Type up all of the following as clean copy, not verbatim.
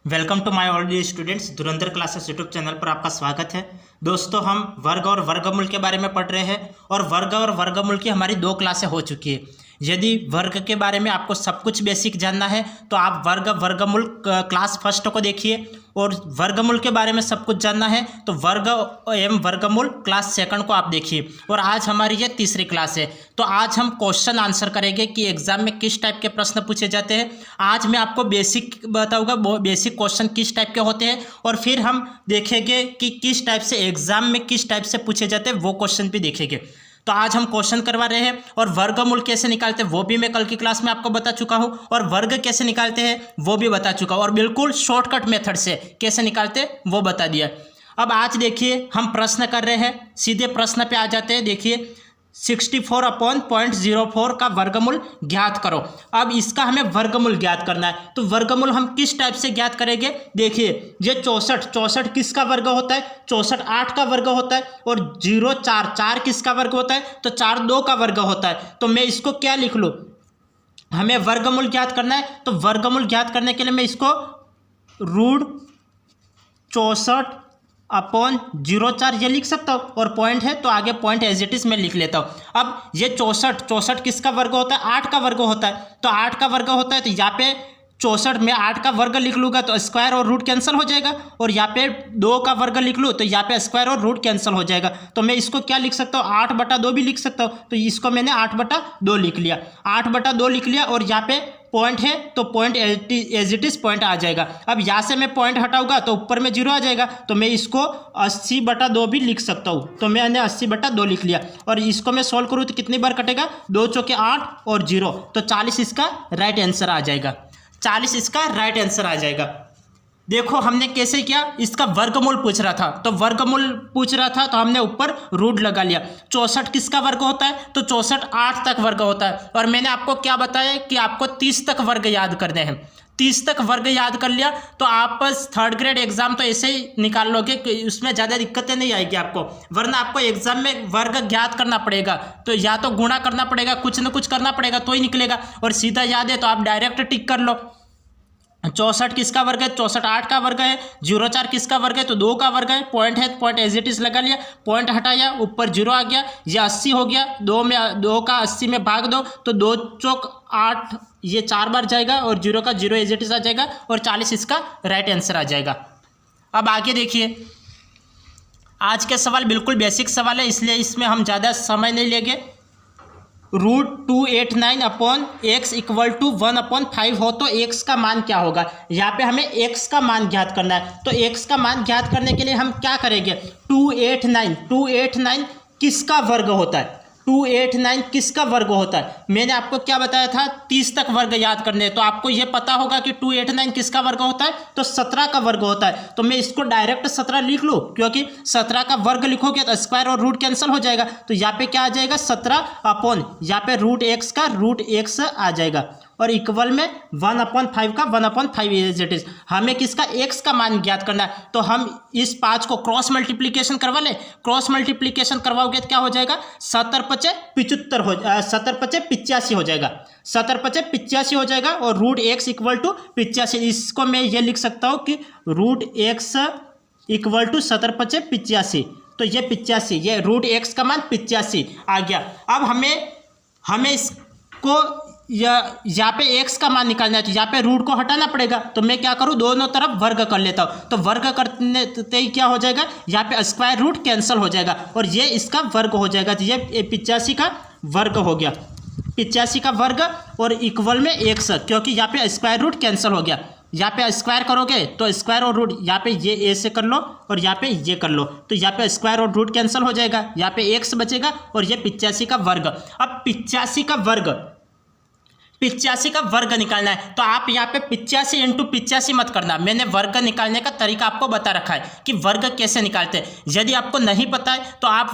Welcome to my all dear students. Dhurandhar classes YouTube channel पर आपका स्वागत है। दोस्तों, हम वर्ग और वर्गमूल के बारे में पढ़ रहे हैं और वर्गमूल की हमारी 2 क्लासें हो चुकी है। यदि वर्ग के बारे में आपको सब कुछ बेसिक जानना है तो आप वर्गमूल क्लास फर्स्ट को देखिए, और वर्गमूल के बारे में सब कुछ जानना है तो वर्ग एवं वर्गमूल क्लास सेकंड को आप देखिए। और आज हमारी ये तीसरी क्लास है। तो आज हम क्वेश्चन आंसर करेंगे कि एग्जाम में किस टाइप के प्रश्न पूछे जाते हैं। आज मैं आपको बेसिक बताऊंगा, बेसिक क्वेश्चन किस टाइप के होते हैं, और फिर हम देखेंगे कि किस टाइप से एग्जाम में किस टाइप से पूछे जाते हैं, वो क्वेश्चन भी देखेंगे। तो आज हम क्वेश्चन करवा रहे हैं, और वर्गमूल कैसे निकालते हैं वो भी मैं कल की क्लास में आपको बता चुका हूं, और वर्ग कैसे निकालते हैं वो भी बता चुका हूं, और बिल्कुल शॉर्टकट मेथड से कैसे निकालते हैं वो बता दिया। अब आज देखिए हम प्रश्न कर रहे हैं, सीधे प्रश्न पे आ जाते हैं। देखिए 64/0.04 का वर्गमूल ज्ञात करो। अब इसका हमें वर्गमूल ज्ञात करना है, तो वर्गमूल हम किस टाइप से ज्ञात करेंगे। देखिए ये 64 किसका वर्ग होता है, 64 8 का वर्ग होता है, और 0 4 किसका वर्ग होता है, तो 4 2 का वर्ग होता है। तो मैं इसको क्या लिख लूँ, हमें वर्गमूल ज्ञात करना है, तो वर्गमूल ज्ञात करने के लिए मैं इसको √64/04 ये लिख सकता हूँ, और पॉइंट है तो आगे पॉइंट एज इट इज मैं लिख लेता हूँ। अब ये 64 किसका वर्ग होता है, 8 का वर्ग होता है। तो 8 का वर्ग होता है, तो यहाँ पे 64 में 8 का वर्ग लिख लूँगा तो स्क्वायर और रूट कैंसिल हो जाएगा, और यहाँ पे 2 का वर्ग लिख लूँ तो यहाँ पे स्क्वायर और रूट कैंसिल हो जाएगा। तो मैं इसको क्या लिख सकता हूँ, 8/2 भी लिख सकता हूँ। तो इसको मैंने 8/2 लिख लिया, 8/2 लिख लिया, और यहाँ पे पॉइंट है तो point as it is point आ जाएगा। अब यहाँ से मैं पॉइंट हटाऊंगा तो ऊपर में 0 आ जाएगा, तो मैं इसको 80/2 भी लिख सकता हूँ। तो मैंने 80/2 लिख लिया, और इसको मैं सॉल्व करूँ तो कितनी बार कटेगा, 2 चौके 8 और 0, तो 40 इसका राइट आंसर आ जाएगा। 40 इसका राइट आंसर आ जाएगा। देखो हमने कैसे किया, इसका वर्गमूल पूछ रहा था, तो वर्गमूल पूछ रहा था तो हमने ऊपर रूट लगा लिया। 64 किसका वर्ग होता है, तो 64 8 तक वर्ग होता है, और मैंने आपको क्या बताया कि आपको 30 तक वर्ग याद करने हैं। 30 तक वर्ग याद कर लिया तो आप थर्ड ग्रेड एग्जाम तो ऐसे ही निकाल लोगे, उसमें ज़्यादा दिक्कतें नहीं आएगी आपको। वरना आपको एग्जाम में वर्ग ज्ञात करना पड़ेगा, तो या तो गुणा करना पड़ेगा, कुछ न कुछ करना पड़ेगा तो ही निकलेगा। और सीधा याद है तो आप डायरेक्ट टिक कर लो। 64 किसका वर्ग है, 64 8 का वर्ग है। 0 4 किसका वर्ग है, तो 2 का वर्ग है। पॉइंट है पॉइंट एज इट इज लगा लिया, पॉइंट हटाया, ऊपर 0 आ गया। ये 80 हो गया, 2 का 80 में भाग दो तो 2 चौक 8, ये 4 बार जाएगा, और 0 का 0 एज इट इज आ जाएगा, और 40 इसका राइट आंसर आ जाएगा। अब आगे देखिए, आज के सवाल बिल्कुल बेसिक सवाल है, इसलिए इसमें हम ज़्यादा समय नहीं लेंगे। √289/x = 1/5 हो तो x का मान क्या होगा। यहाँ पे हमें x का मान ज्ञात करना है, तो x का मान ज्ञात करने के लिए हम क्या करेंगे, 289 किसका वर्ग होता है, 289 किसका वर्ग होता है। मैंने आपको क्या बताया था, 30 तक वर्ग याद करने, तो आपको ये पता होगा कि 289 किसका वर्ग होता है, तो 17 का वर्ग होता है। तो मैं इसको डायरेक्ट 17 लिख लूँ, क्योंकि 17 का वर्ग लिखोगे तो स्क्वायर और रूट कैंसिल हो जाएगा। तो यहाँ पे क्या आ जाएगा, 17 यहाँ पे √x का √x आ जाएगा, और इक्वल में 1/5 का 1/5 एज इट इज। हमें किसका, x का मान ज्ञात करना है, तो हम इस 5 को क्रॉस मल्टीप्लीकेशन करवा ले। क्रॉस मल्टीप्लीकेशन करवाओगे तो क्या हो जाएगा, 70×5 हो 70×5 हो जाएगा, 70×5 हो जाएगा, और √x = 85। इसको मैं ये लिख सकता हूँ कि √x = 70×5, तो ये 85, ये √x का मान 85 आ गया। अब हमें इसको यहाँ पे x का मान निकालना है, तो यहाँ पे रूट को हटाना पड़ेगा। तो मैं क्या करूँ, दोनों तरफ वर्ग कर लेता हूँ, तो वर्ग करने ही क्या हो जाएगा, यहाँ पे स्क्वायर रूट कैंसिल हो जाएगा, और ये इसका वर्ग हो जाएगा। तो ये 85 का वर्ग हो गया, 85 का वर्ग, और इक्वल में x, क्योंकि यहाँ पे स्क्वायर रूट कैंसिल हो गया। यहाँ पे स्क्वायर करोगे तो स्क्वायर और रूट, यहाँ पे ये ऐसे कर लो और यहाँ पे ये कर लो, तो यहाँ पे स्क्वायर और रूट कैंसिल हो जाएगा, यहाँ पे x बचेगा, और ये 85 का वर्ग। अब 85 का वर्ग निकालना है, तो आप यहाँ पे 85 × 85 मत करना। मैंने वर्ग निकालने का तरीका आपको बता रखा है कि वर्ग कैसे निकालते हैं। यदि आपको नहीं पता है तो आप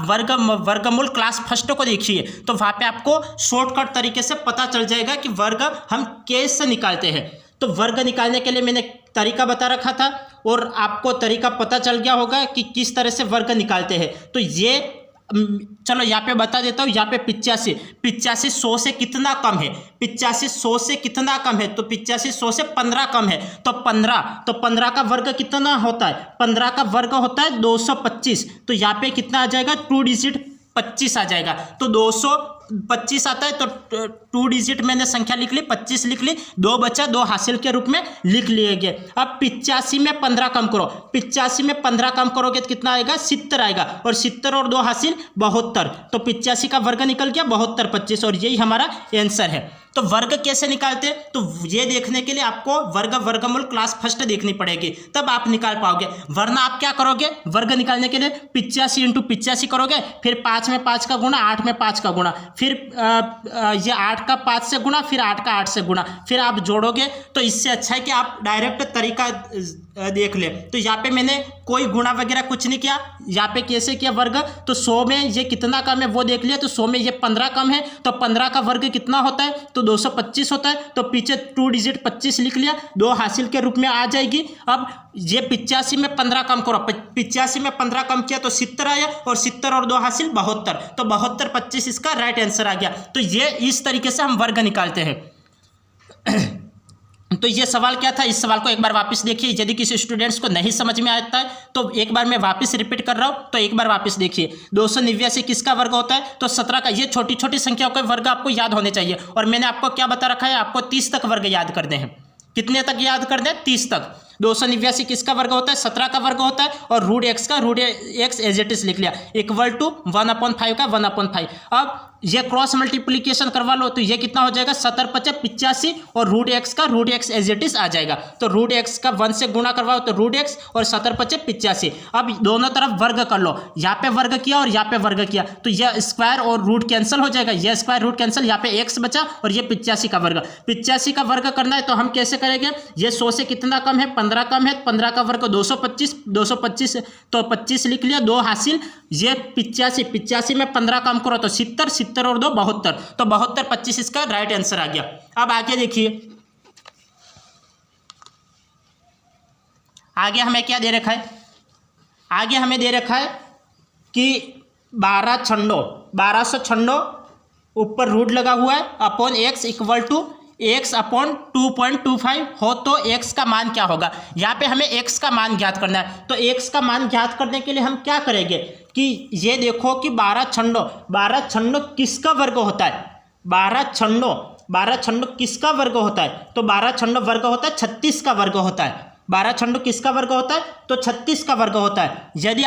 वर्गमूल क्लास फर्स्ट को देखिए, तो वहाँ पे आपको शॉर्टकट तरीके से पता चल जाएगा कि वर्ग हम कैसे निकालते हैं। तो वर्ग निकालने के लिए मैंने तरीका बता रखा था, और आपको तरीका पता चल गया होगा कि किस तरह से वर्ग निकालते हैं। तो ये चलो यहाँ पे बता देता हूँ, यहाँ पे 85, 85 100 से कितना कम है, 85 100 से कितना कम है, तो 85 100 से 15 कम है, तो 15 का वर्ग कितना होता है, 15 का वर्ग होता है 225, तो यहाँ पे कितना आ जाएगा, 2 डिजिट 25 आ जाएगा, तो 225 आता है, तो 2 डिजिट मैंने संख्या लिख ली, 25 लिख ली, 2 बचा, 2 हासिल के रूप में लिख लिए गए। अब 85 में 15 कम करो, 85 में 15 कम करोगे तो कितना आएगा, 70 आएगा, और 70 और 2 हासिल 72, तो 85 का वर्ग निकल गया 72 25, और यही हमारा आंसर है। तो वर्ग कैसे निकालते हैं, तो ये देखने के लिए आपको वर्गमूल क्लास फर्स्ट देखनी पड़ेगी, तब आप निकाल पाओगे, वरना आप क्या करोगे, वर्ग निकालने के लिए 85 इंटू 85 करोगे, फिर 5 में 5 का गुणा, 8 में 5 का गुणा, फिर ये 8 का 5 से गुणा, फिर 8 का 8 से गुणा, फिर आप जोड़ोगे। तो इससे अच्छा है कि आप डायरेक्ट तरीका देख ले। तो यहाँ पे मैंने कोई गुणा वगैरह कुछ नहीं किया, यहाँ पे कैसे किया वर्ग, तो 100 में ये कितना कम है वो देख लिया, तो 100 में ये 15 कम है, तो 15 का वर्ग कितना होता है, तो 225 होता है, तो पीछे 2 डिजिट 25 लिख लिया, 2 हासिल के रूप में आ जाएगी। अब ये 85 में 15 कम करो, 85 में 15 कम किया तो 70 आया, और 70 और 2 हासिल 72, तो 72 25 इसका राइट आंसर आ गया। तो ये इस तरीके से हम वर्ग निकालते हैं। तो ये सवाल क्या था, इस सवाल को एक बार वापस देखिए, यदि किसी स्टूडेंट्स को नहीं समझ में आता है तो एक बार मैं वापस रिपीट कर रहा हूँ, तो एक बार वापस देखिए। 289 किसका वर्ग होता है, तो 17 का। ये छोटी छोटी संख्याओं के वर्ग आपको याद होने चाहिए, और मैंने आपको क्या बता रखा है, आपको 30 तक वर्ग याद करने हैं। कितने तक याद करने हैं, 30 तक। 289 किसका वर्ग होता है, 17 का वर्ग होता है, और रूट एक्स का root x as it is लिख लिया, इक्वल टू 1/5 का 1/5। अब ये क्रॉस मल्टीप्लीकेशन करवा लो, तो ये कितना हो जाएगा, 70 × 85, और रूट एक्स का root x as it is आ जाएगा। तो रूट एक्स का 1 से गुणा करवाओ तो रूट एक्स, और 70 × 85। अब दोनों तरफ वर्ग कर लो, यहाँ पे वर्ग किया और यहाँ पे वर्ग किया, तो यह स्क्वायर और रूट कैंसिल हो जाएगा, यह स्क्वायर रूट कैंसिल, यहाँ पे एक्स बचा, और ये 85 का वर्ग। 85 का वर्ग करना है तो हम कैसे करेंगे, ये 100 से कितना कम है, 15 कम है, 15 का वर्ग 225, 225 तो 25 लिख लिया, 2 हासिल, ये 85 में 15 कम करो तो 70, 70 और 2 72, तो 72 25 इसका राइट आंसर आ गया। अब आगे देखिए, आगे हमें क्या दे रखा है, आगे हमें दे रखा है कि 1296 ऊपर रूट लगा हुआ है upon x equal to x upon 2.25 हो, तो x का मान क्या होगा। यहाँ पे हमें x का मान ज्ञात करना है, तो x का मान ज्ञात करने के लिए हम क्या करेंगे कि ये देखो कि 12 छन्नो किसका वर्ग होता है, 12 छन्नो किसका वर्ग होता है, तो 12 छन्नो वर्ग होता है 36 का वर्ग होता है। 12 छन्नो किसका वर्ग होता है, तो 36 का वर्ग होता है। यदि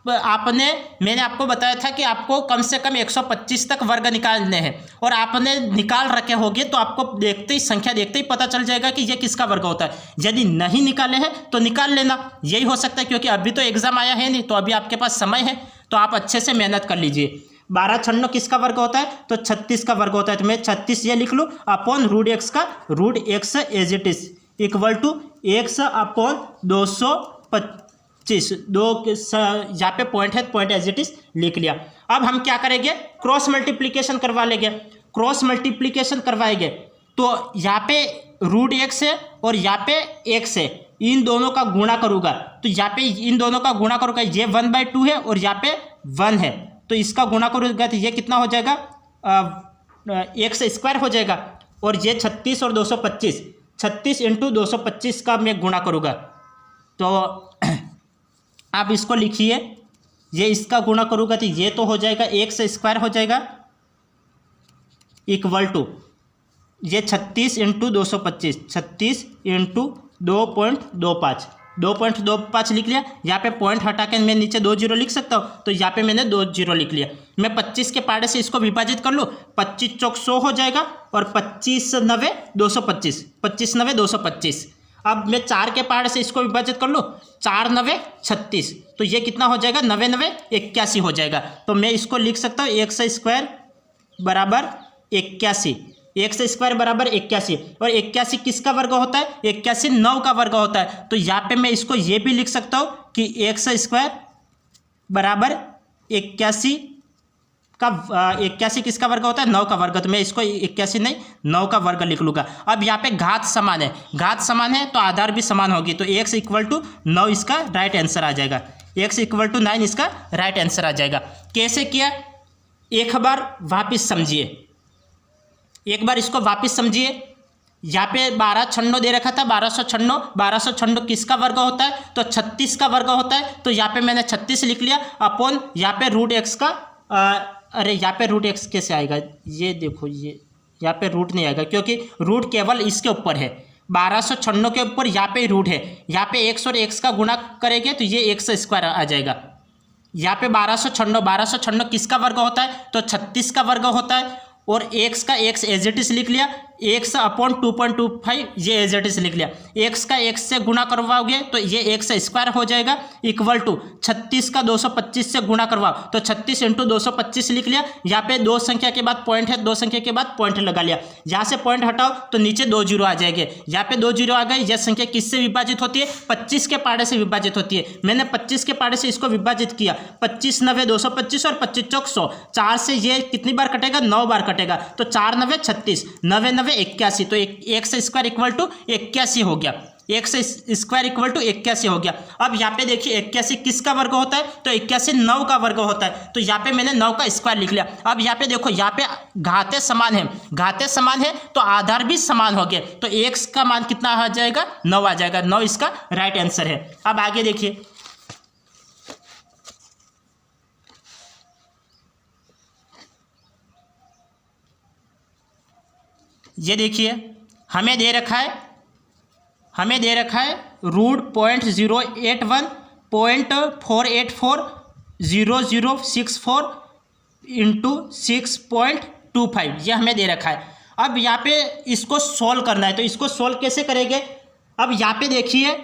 मैंने आपको बताया था कि आपको कम से कम 125 तक वर्ग निकालने हैं, और आपने निकाल रखे होंगे तो आपको देखते ही, संख्या देखते ही पता चल जाएगा कि ये किसका वर्ग होता है। यदि नहीं निकाले हैं तो निकाल लेना, यही हो सकता है, क्योंकि अभी तो एग्जाम आया है नहीं, तो अभी आपके पास समय है, तो आप अच्छे से मेहनत कर लीजिए। 12 छन्नो किसका वर्ग होता है, तो 36 का वर्ग होता है, तो मैं 36 ये लिख लूँ अपॉन रूट एक्स का root x as it is equal to x upon 225, यहाँ पे पॉइंट है, पॉइंट एज इट इज लिख लिया। अब हम क्या करेंगे, क्रॉस मल्टीप्लीकेशन करवा लेंगे, क्रॉस मल्टीप्लीकेशन करवाएंगे, तो यहाँ पे रूट एक्स है और यहाँ पे एक्स है, इन दोनों का गुणा करूँगा, तो यहाँ पे इन दोनों का गुणा करूँगा, ये 1/2 है और यहाँ पे 1 है, तो इसका गुणा करूँगा तो ये कितना हो जाएगा, एक्स स्क्वायर हो जाएगा, और ये 36 और 225, 36 इंटू 225 का मैं गुणा करूँगा, तो आप इसको लिखिए, ये इसका गुणा करूँगा तो ये तो हो जाएगा एक्स स्क्वायर हो जाएगा इक्वल टू ये 36 इंटू 225, 36 इंटू 2.25 लिख लिया। यहाँ पे पॉइंट हटा के मैं नीचे 2 जीरो लिख सकता हूँ, तो यहाँ पे मैंने 2 जीरो लिख लिया। मैं 25 के पाड़े से इसको विभाजित कर लूँ, 25 चौक 100 हो जाएगा, और 25 9 225, 25 9 225। अब मैं 4 के पहाड़ से इसको विभाजित कर लूँ, 4 9 36, तो ये कितना हो जाएगा, 9 9 81 हो जाएगा। तो मैं इसको लिख सकता हूँ एक्स स्क्वायर बराबर 81, एक्स स्क्वायर बराबर 81, और 81 किसका वर्ग होता है, 81 9 का वर्ग होता है। तो यहाँ पे मैं इसको ये भी लिख सकता हूँ कि एक्स स्क्वायर बराबर 81 किसका वर्ग होता है, 9 का वर्ग, तो मैं इसको 81 नहीं 9 का वर्ग लिख लूँगा। अब यहाँ पे घात समान है, तो आधार भी समान होगी, तो x इक्वल टू 9 इसका राइट आंसर आ जाएगा। x इक्वल टू 9 इसका राइट आंसर आ जाएगा। कैसे किया, एक बार वापस समझिए, एक बार इसको वापस समझिए। यहाँ पे 12 छन्नो दे रखा था, 1200 छन्नो किसका वर्ग होता है, तो 36 का वर्ग होता है। तो यहाँ पे मैंने 36 लिख लिया अपॉन यहाँ पे रूट एक्स का अरे यहाँ पे रूट एक्स कैसे आएगा, ये देखो, ये यहाँ पे रूट नहीं आएगा क्योंकि रूट केवल इसके ऊपर है, 1200 छन्नो के ऊपर यहाँ पे रूट है। यहाँ पे एक्स और एक्स का गुणा करेंगे तो ये एक्स स्क्वायर आ जाएगा। यहाँ पे 1200 छन्नो किसका वर्ग होता है, तो 36 का वर्ग होता है। और एक्स का एक्स एज इट इज लिख लिया, एक्स अपॉन 2.25 ये एज इट इज लिख लिया। एक्स का एक्स से गुणा करवाओगे तो ये एक्स स्क्वायर हो जाएगा इक्वल टू 36 का 225 से गुणा करवाओ तो 36 इंटू 225 लिख लिया। यहाँ पे दो संख्या के बाद पॉइंट है, दो संख्या के बाद पॉइंट लगा लिया। यहाँ से पॉइंट हटाओ तो नीचे 2 जीरो आ जाएंगे। यहाँ पे 2 जीरो आ गए। यह संख्या किससे विभाजित होती है, 25 के पाड़े से विभाजित होती है। मैंने 25 के पाड़े से इसको विभाजित किया, 25 9 225 और 25 चौक 100। 4 से ये कितनी बार कटेगा, 9 बार कटेगा। तो 4 9 36, 9 9 81, तो एक्स स्क्वायर इक्वल टू 81 हो गया। एक्स स्क्वायर इक्वल टू 81 हो गया। अब यहाँ पे देखिए 81 किसका वर्ग होता है, तो 81 9 का वर्ग होता है। तो यहाँ पे मैंने 9 का स्क्वायर लिख लिया। अब यहाँ पे देखो, यहाँ पे घाते समान है, घाते समान है तो आधार भी समान हो गए। तो एक्स का मान कितना आ जाएगा, 9 आ जाएगा। 9 इसका राइट आंसर है। अब आगे देखिए, ये देखिए हमें दे रखा है रूट 0.081.4840064 इंटू 6.25 ये हमें दे रखा है। अब यहाँ पे इसको सोल्व करना है, तो इसको सोल्व कैसे करेंगे। अब यहाँ पे देखिए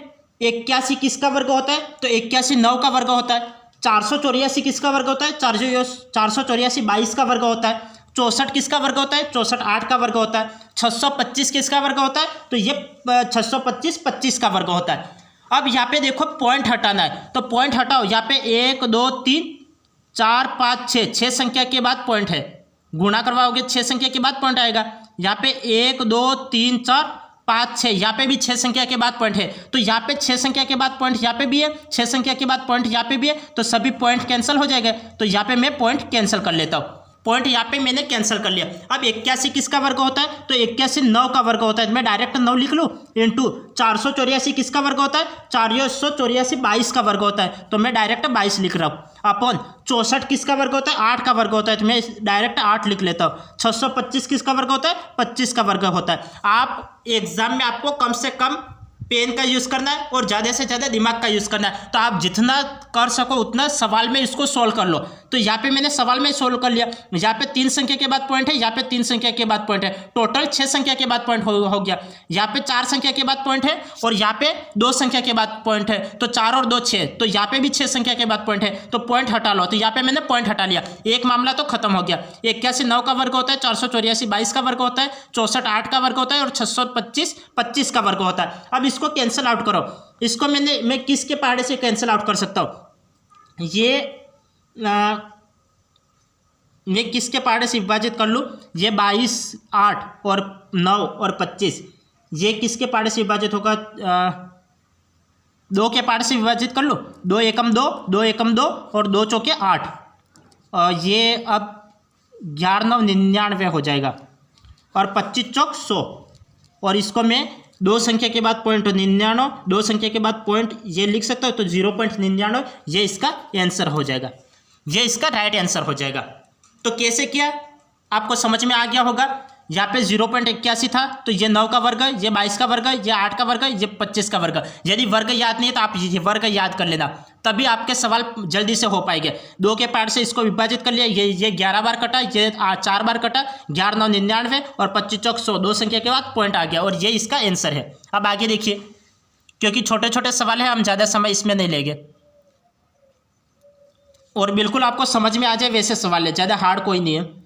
81 किसका वर्ग होता है, तो 81 9 का वर्ग होता है। 484 किसका वर्ग होता है, 484 22 का वर्ग होता है। 64 किसका वर्ग होता है, 64 8 का वर्ग होता है। 625 किसका वर्ग होता है, तो ये 625 25 का वर्ग होता है। अब यहाँ पे देखो पॉइंट हटाना है, तो पॉइंट हटाओ। यहाँ पे 1 2 3 4 5 6 संख्या के बाद पॉइंट है, गुणा करवाओगे 6 संख्या के बाद पॉइंट आएगा। यहाँ पे 1 2 3 4 5 6, यहाँ पे भी 6 संख्या के बाद पॉइंट है। तो यहाँ पे 6 संख्या के बाद पॉइंट यहाँ पे भी है, 6 संख्या के बाद पॉइंट यहाँ पे भी है। तो सभी पॉइंट कैंसिल हो जाएगा। तो यहाँ पे मैं पॉइंट कैंसिल कर लेता हूँ, पॉइंट यहाँ पे मैंने कैंसिल कर लिया। अब 81 किसका वर्ग होता है, तो 81 9 का वर्ग होता है। मैं डायरेक्ट 9 लिख लूँ इंटू 484 किसका वर्ग होता है, 484 22 का वर्ग होता है। तो मैं डायरेक्ट 22 लिख रहा हूँ अपॉन 64 किसका वर्ग होता है, 8 का वर्ग होता है। तो मैं डायरेक्ट 8 लिख लेता हूँ। 625 किसका वर्ग होता है, 25 का वर्ग होता है। आप एग्जाम में आपको कम से कम पेन का यूज़ करना है और ज़्यादा से ज़्यादा दिमाग का यूज़ करना है। तो आप जितना कर सको उतना सवाल में इसको सोल्व कर लो। तो यहाँ पे मैंने सवाल में सोल्व कर लिया। यहाँ पे 3 संख्या के बाद पॉइंट है, यहाँ पे 3 संख्या के बाद पॉइंट है, टोटल 6 संख्या के बाद पॉइंट हो गया। यहाँ पे 4 संख्या के बाद पॉइंट है और यहाँ पे 2 संख्या के बाद पॉइंट है। तो 4 और 2 6, तो यहाँ पे भी 6 संख्या के बाद पॉइंट है। तो पॉइंट हटा लो। तो यहाँ पे मैंने पॉइंट हटा लिया, एक मामला तो खत्म हो गया। 81 9 का वर्ग होता है, 484 22 का वर्ग होता है, 64 8 का वर्ग होता है और 625 25 का वर्ग होता है। अब इसको कैंसिल आउट करो। इसको मैं किसके पहाड़े से कैंसिल आउट कर सकता हूँ, मैं किसके पहाड़े से विभाजित कर लूँ, ये 22 8 और 9 और 25 ये किसके पहाड़े से विभाजित होगा, 2 के पहाड़े से विभाजित कर लो। 2 एकम 2 2 एकम 2 और 2 चौके 8। ये अब 11 9 99 हो जाएगा और 25 चौक 100। और इसको मैं 2 संख्या के बाद पॉइंट 99, 2 संख्या के बाद पॉइंट ये लिख सकता हूँ। तो 0.99 ये इसका आंसर हो जाएगा, ये इसका राइट आंसर हो जाएगा। तो कैसे किया आपको समझ में आ गया होगा। यहाँ पे 0.81 था तो ये 9 का वर्ग है, ये 22 का वर्ग है, ये 8 का वर्ग है, ये 25 का वर्ग है। यदि वर्ग याद नहीं है तो आप ये वर्ग याद कर लेना, तभी आपके सवाल जल्दी से हो पाएंगे। 2 के पार्ट से इसको विभाजित कर लिया, ये 11 बार कटा, ये 4 बार कटा, 11 9 99 और 25 चौक 100, 2 संख्या के बाद पॉइंट आ गया और ये इसका आंसर है। अब आगे देखिए, क्योंकि छोटे छोटे सवाल है हम ज़्यादा समय इसमें नहीं लेंगे और बिल्कुल आपको समझ में आ जाए वैसे सवाल है, ज़्यादा हार्ड कोई नहीं है।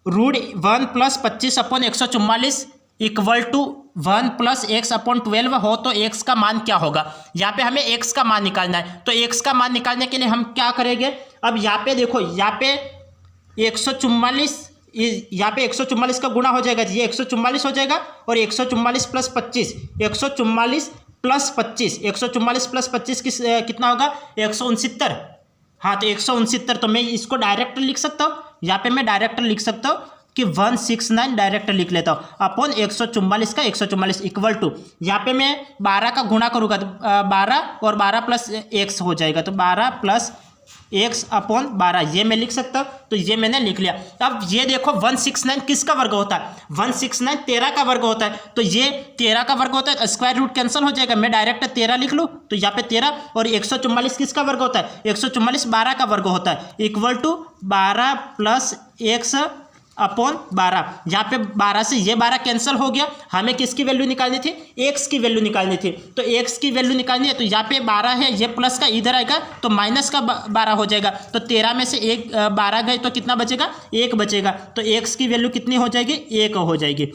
Root 1 + 25 upon 144 equal to 1 + x upon 12 हो तो x का मान क्या होगा। यहाँ पे हमें x का मान निकालना है। तो x का मान निकालने के लिए हम क्या करेंगे, अब यहाँ पे देखो, यहाँ पे 144, यहाँ पे 144 का गुणा हो जाएगा, ये 144 हो जाएगा और 144 + 25, 144 प्लस 25, 144 प्लस 25 कितना होगा? 169। हाँ, तो 169, तो मैं इसको डायरेक्ट लिख सकता हूँ, यहाँ पे मैं डायरेक्ट लिख सकता हूँ कि 169 डायरेक्ट लिख लेता हूँ अपॉन 144 का 144 इक्वल टू, यहाँ पे मैं 12 का गुणा करूँगा तो 12 और 12 प्लस एक्स हो जाएगा, तो 12 प्लस एक्स अपॉन 12 ये मैं लिख सकता हूँ। तो ये मैंने लिख लिया। अब ये देखो 169 किसका वर्ग होता है? 169 13 का वर्ग होता है, तो ये 13 का वर्ग होता है, स्क्वायर रूट कैंसिल हो जाएगा, मैं डायरेक्ट 13 लिख लूँ, तो यहाँ पे 13। और 144 किसका वर्ग होता है? 144 12 का वर्ग होता है, equal to 12 plus x upon 12। यहाँ पे 12 से ये 12 कैंसिल हो गया, हमें किसकी वैल्यू निकालनी थी? एक्स की वैल्यू निकालनी थी। तो एक्स की वैल्यू निकालनी है, तो यहाँ पे 12 है, ये प्लस का इधर आएगा तो माइनस का 12 हो जाएगा, तो 13 में से 12 गए तो कितना बचेगा? 1 बचेगा, तो एक्स की वैल्यू कितनी हो जाएगी? 1 हो जाएगी,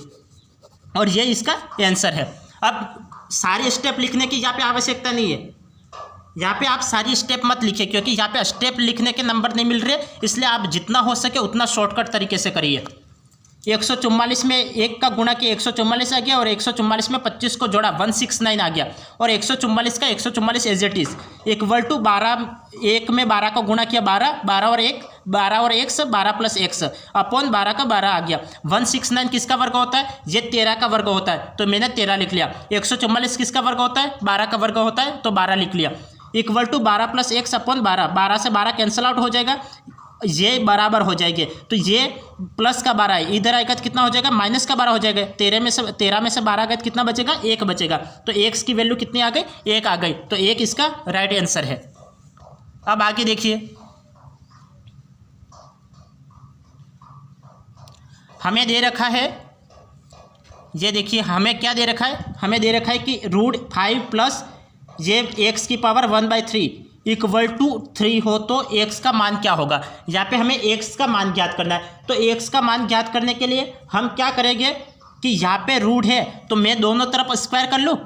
और ये इसका आंसर है। अब सारे स्टेप लिखने की यहाँ पे आवश्यकता नहीं है, यहाँ पे आप सारी स्टेप मत लिखिए, क्योंकि यहाँ पे स्टेप लिखने के नंबर नहीं मिल रहे, इसलिए आप जितना हो सके उतना शॉर्टकट तरीके से करिए। 144 में 1 का गुणा किया 144 आ गया, और 144 में 25 को जोड़ा 169 आ गया, और 144 का 144 as it is equal to 12, 1 में 12 का गुणा किया 12, 12 और 1 12 प्लस एक्स अपॉन 12 का 12 आ गया। 169 किसका वर्ग होता है? ये 13 का वर्ग होता है, तो मैंने 13 लिख लिया। 144 किसका वर्ग होता है? 12 का वर्ग होता है, तो 12 लिख लिया, equal to 12 plus x upon 12, 12 से 12 कैंसिल आउट हो जाएगा, ये बराबर हो जाएंगे, तो ये प्लस का 12 है, इधर आएगा तो कितना हो जाएगा? माइनस का 12 हो जाएगा। 13 में से 12 गए तो कितना बचेगा? 1 बचेगा, तो एक्स की वैल्यू कितनी आ गई? 1 आ गई, तो 1 इसका राइट आंसर है। अब आगे देखिए, हमें दे रखा है, ये देखिए हमें क्या दे रखा है? हमें दे रखा है कि √5 प्लस ये एक्स की पावर 1/3 इक्वल टू 3 हो तो एक्स का मान क्या होगा? यहाँ पे हमें एक्स का मान ज्ञात करना है, तो एक्स का मान ज्ञात करने के लिए हम क्या करेंगे कि यहाँ पे रूट है, तो मैं दोनों तरफ स्क्वायर कर लूँ,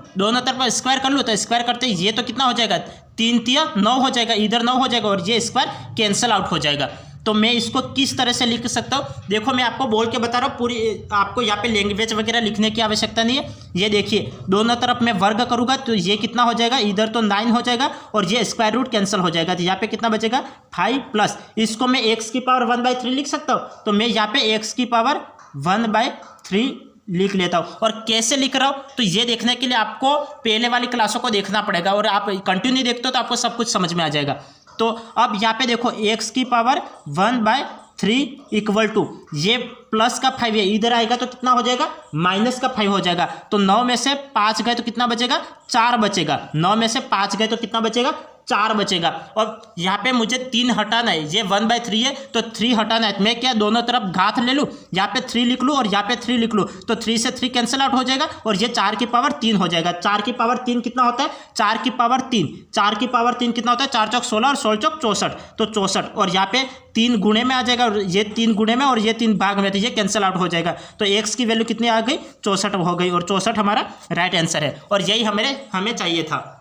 तो स्क्वायर करते ये तो कितना हो जाएगा? 3 तिया 9 हो जाएगा, इधर 9 हो जाएगा, और ये स्क्वायर कैंसिल आउट हो जाएगा। तो मैं इसको किस तरह से लिख सकता हूँ? देखो मैं आपको बोल के बता रहा हूँ, पूरी आपको यहाँ पे लैंग्वेज वगैरह लिखने की आवश्यकता नहीं है। ये देखिए दोनों तरफ मैं वर्ग करूँगा तो ये कितना हो जाएगा? इधर तो 9 हो जाएगा, और ये स्क्वायर रूट कैंसिल हो जाएगा, तो यहाँ पे कितना बचेगा? 5 प्लस, इसको मैं एक्स की पावर 1/3 लिख सकता हूँ, तो मैं यहाँ पे एक्स की पावर 1/3 लिख लेता हूँ। और कैसे लिख रहा हूँ तो ये देखने के लिए आपको पहले वाली क्लासों को देखना पड़ेगा, और आप कंटिन्यू देखते हो तो आपको सब कुछ समझ में आ जाएगा। तो अब यहाँ पे देखो एक्स की पावर 1/3 इक्वल टू ये प्लस का 5 है, इधर आएगा तो कितना हो जाएगा? माइनस का 5 हो जाएगा, तो 9 में से 5 गए तो कितना बचेगा? 4 बचेगा। 9 में से 5 गए तो कितना बचेगा? 4 बचेगा। और यहाँ पे मुझे 3 हटाना है, ये 1/3 है तो 3 हटाना है, मैं क्या दोनों तरफ घात ले लूँ, यहाँ पे 3 लिख लूँ और यहाँ पे 3 लिख लूँ, तो 3 से 3 कैंसिल आउट हो जाएगा, और ये 4 की पावर 3 हो जाएगा। 4 की पावर 3 कितना होता है? 4 की पावर 3, 4 की पावर 3 कितना होता है? 4 चौक 16 और 16 चौक 64, तो 64, और यहाँ पे 3 गुणे में आ जाएगा, और ये 3 गुणे में और ये 3 भाग में, तो ये कैंसिल आउट हो जाएगा, तो एक्स की वैल्यू कितनी आ गई? 64 हो गई, और 64 हमारा राइट आंसर है, और यही हमें चाहिए था।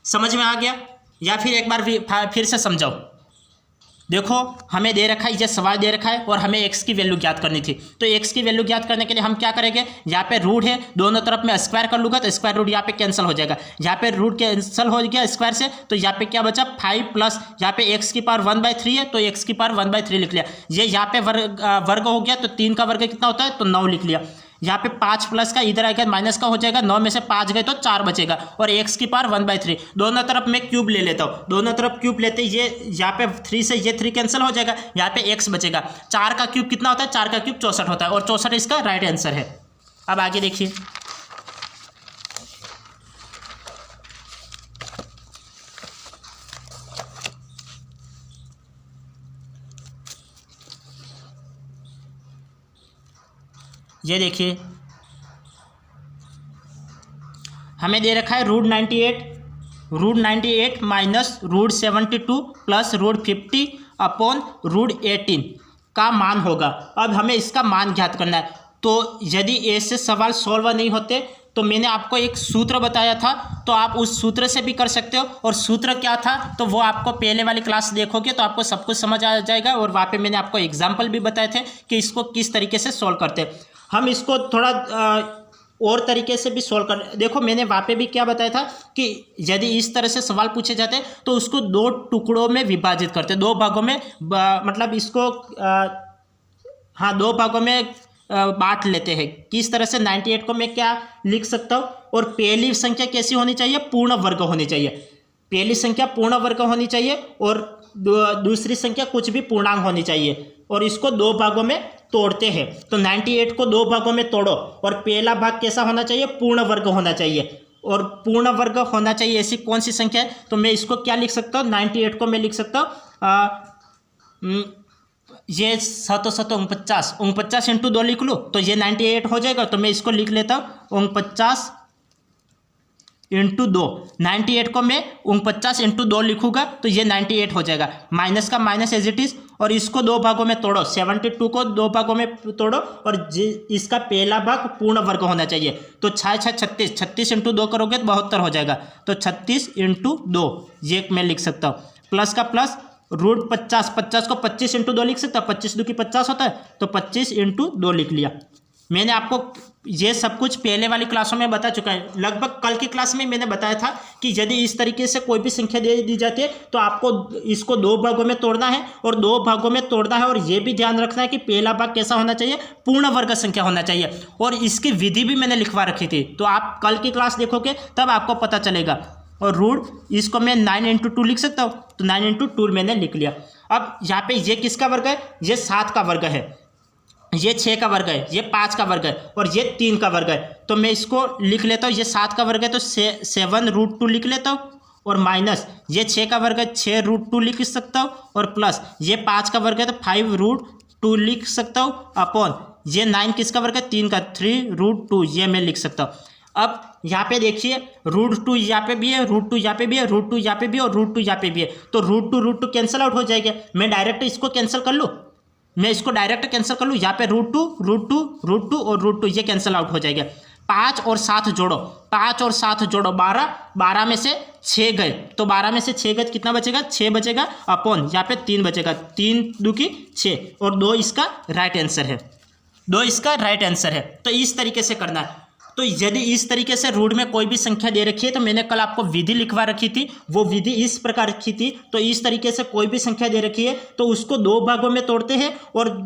समझ में आ गया? या फिर एक बार फिर से समझाओ। देखो हमें दे रखा है, ये सवाल दे रखा है, और हमें एक्स की वैल्यू ज्ञात करनी थी, तो एक्स की वैल्यू ज्ञात करने के लिए हम क्या करेंगे? यहाँ पे रूट है, दोनों तरफ में स्क्वायर कर लूँगा तो स्क्वायर रूट यहाँ पे कैंसिल हो जाएगा, यहाँ पे रूट कैंसिल हो गया स्क्वायर से, तो यहाँ पे क्या बचा? 5 प्लस यहाँ पे एक्स की पावर 1/3 है, तो एक्स की पावर 1/3 लिख लिया। ये यहाँ पे वर्ग हो गया, तो 3 का वर्ग कितना होता है? तो 9 लिख लिया। यहाँ पे 5 प्लस का इधर आएगा माइनस का हो जाएगा, 9 में से 5 गए तो 4 बचेगा, और एक्स की पावर 1/3। दोनों तरफ मैं क्यूब ले लेता हूँ, दोनों तरफ क्यूब लेते ये यहाँ पे 3 से ये 3 कैंसिल हो जाएगा, यहाँ पे एक्स बचेगा। 4 का क्यूब कितना होता है? 4 का क्यूब 64 होता है, और 64 इसका राइट आंसर है। अब आगे देखिए, ये देखिए हमें दे रखा है √98 माइनस √72 प्लस √50 अपॉन √18 का मान होगा। अब हमें इसका मान ज्ञात करना है, तो यदि ऐसे सवाल सॉल्व नहीं होते तो मैंने आपको एक सूत्र बताया था, तो आप उस सूत्र से भी कर सकते हो, और सूत्र क्या था तो वो आपको पहले वाली क्लास देखोगे तो आपको सब कुछ समझ आ जाएगा, और वहाँ पे मैंने आपको एग्जाम्पल भी बताए थे कि इसको किस तरीके से सॉल्व करते हैं। हम इसको थोड़ा और तरीके से भी सॉल्व कर। देखो मैंने वहाँ पे भी क्या बताया था कि यदि इस तरह से सवाल पूछे जाते हैं तो उसको दो टुकड़ों में विभाजित करते, दो भागों में मतलब इसको हाँ दो भागों में बांट लेते हैं। किस तरह से 98 को मैं क्या लिख सकता हूँ, और पहली संख्या कैसी होनी चाहिए, पूर्ण वर्ग होनी चाहिए। पहली संख्या पूर्ण वर्ग होनी चाहिए और दूसरी संख्या कुछ भी पूर्णांक होनी चाहिए, और इसको दो भागों में तोड़ते हैं। तो 98 को दो भागों में तोड़ो और पहला भाग कैसा होना चाहिए, पूर्ण वर्ग होना चाहिए, और पूर्ण वर्ग होना चाहिए ऐसी कौन सी संख्या है। तो मैं इसको क्या लिख सकता हूँ, 98 को मैं लिख सकता हूँ ये 49 इंटू 2 लिख लूँ तो ये 98 हो जाएगा। तो मैं इसको लिख लेता हूँ 49 इंटू 2। 98 को मैं 49 इंटू 2 लिखूंगा तो ये 98 हो जाएगा। माइनस का माइनस एज इट इज, और इसको दो भागों में तोड़ो, 72 को दो भागों में तोड़ो, और इसका पहला भाग पूर्ण वर्ग होना चाहिए। तो 6 36, 36 इंटू 2 करोगे तो 72 हो जाएगा। तो 36 इंटू 2 ये मैं लिख सकता हूँ। प्लस का प्लस रूट 50, 50 को 25 इंटू 2 लिख सकता हूँ, 25 2 की 50 होता है, तो 25 इंटू 2 लिख लिया। मैंने आपको ये सब कुछ पहले वाली क्लासों में बता चुका है। लगभग कल की क्लास में मैंने बताया था कि यदि इस तरीके से कोई भी संख्या दे दी जाती है तो आपको इसको दो भागों में तोड़ना है, और दो भागों में तोड़ना है, और ये भी ध्यान रखना है कि पहला भाग कैसा होना चाहिए, पूर्ण वर्ग संख्या होना चाहिए। और इसकी विधि भी मैंने लिखवा रखी थी, तो आप कल की क्लास देखोगे तब आपको पता चलेगा। और रूट इसको मैं 9 इंटू 2 लिख सकता हूँ, तो 9 इंटू 2 मैंने लिख लिया। अब यहाँ पे ये किसका वर्ग है, ये 7 का वर्ग है, ये 6 का वर्ग है, ये 5 का वर्ग है, और ये 3 का वर्ग है। तो मैं इसको लिख लेता हूँ, ये 7 का वर्ग है तो 7 रूट 2 लिख लेता हूँ, और माइनस ये 6 का वर्ग है, 6 रूट 2 लिख सकता हूँ, और प्लस ये 5 का वर्ग है तो 5 रूट 2 लिख सकता हूँ, अपॉन ये 9 किसका वर्ग है, 3 का, 3 रूट 2 ये मैं लिख सकता हूँ। अब यहाँ पे देखिए रूट 2 यहाँ पे भी है, रूट 2 यहाँ पे भी है, रूट 2 यहाँ पे भी है, और रूट 2 यहाँ पे भी है। तो रूट 2 कैंसिल आउट हो जाएगा। मैं डायरेक्ट इसको कैंसिल कर लूँ, मैं इसको डायरेक्ट कैंसिल कर लूँ। यहाँ पे रूट टू और रूट 2 ये कैंसिल आउट हो जाएगा। 5 और 7 जोड़ो, 5 और 7 जोड़ो 12, 12 में से 6 गए, तो 12 में से 6 गए कितना बचेगा, 6 बचेगा, अपॉन यहाँ पे 3 बचेगा, 3 2 की 6, और 2 इसका राइट आंसर है, 2 इसका राइट आंसर है। तो इस तरीके से करना है। तो यदि इस तरीके से रूट में कोई भी संख्या दे रखी है, तो मैंने कल आपको विधि लिखवा रखी थी, वो विधि इस प्रकार की थी। तो इस तरीके से कोई भी संख्या दे रखी है तो उसको दो भागों में तोड़ते हैं, और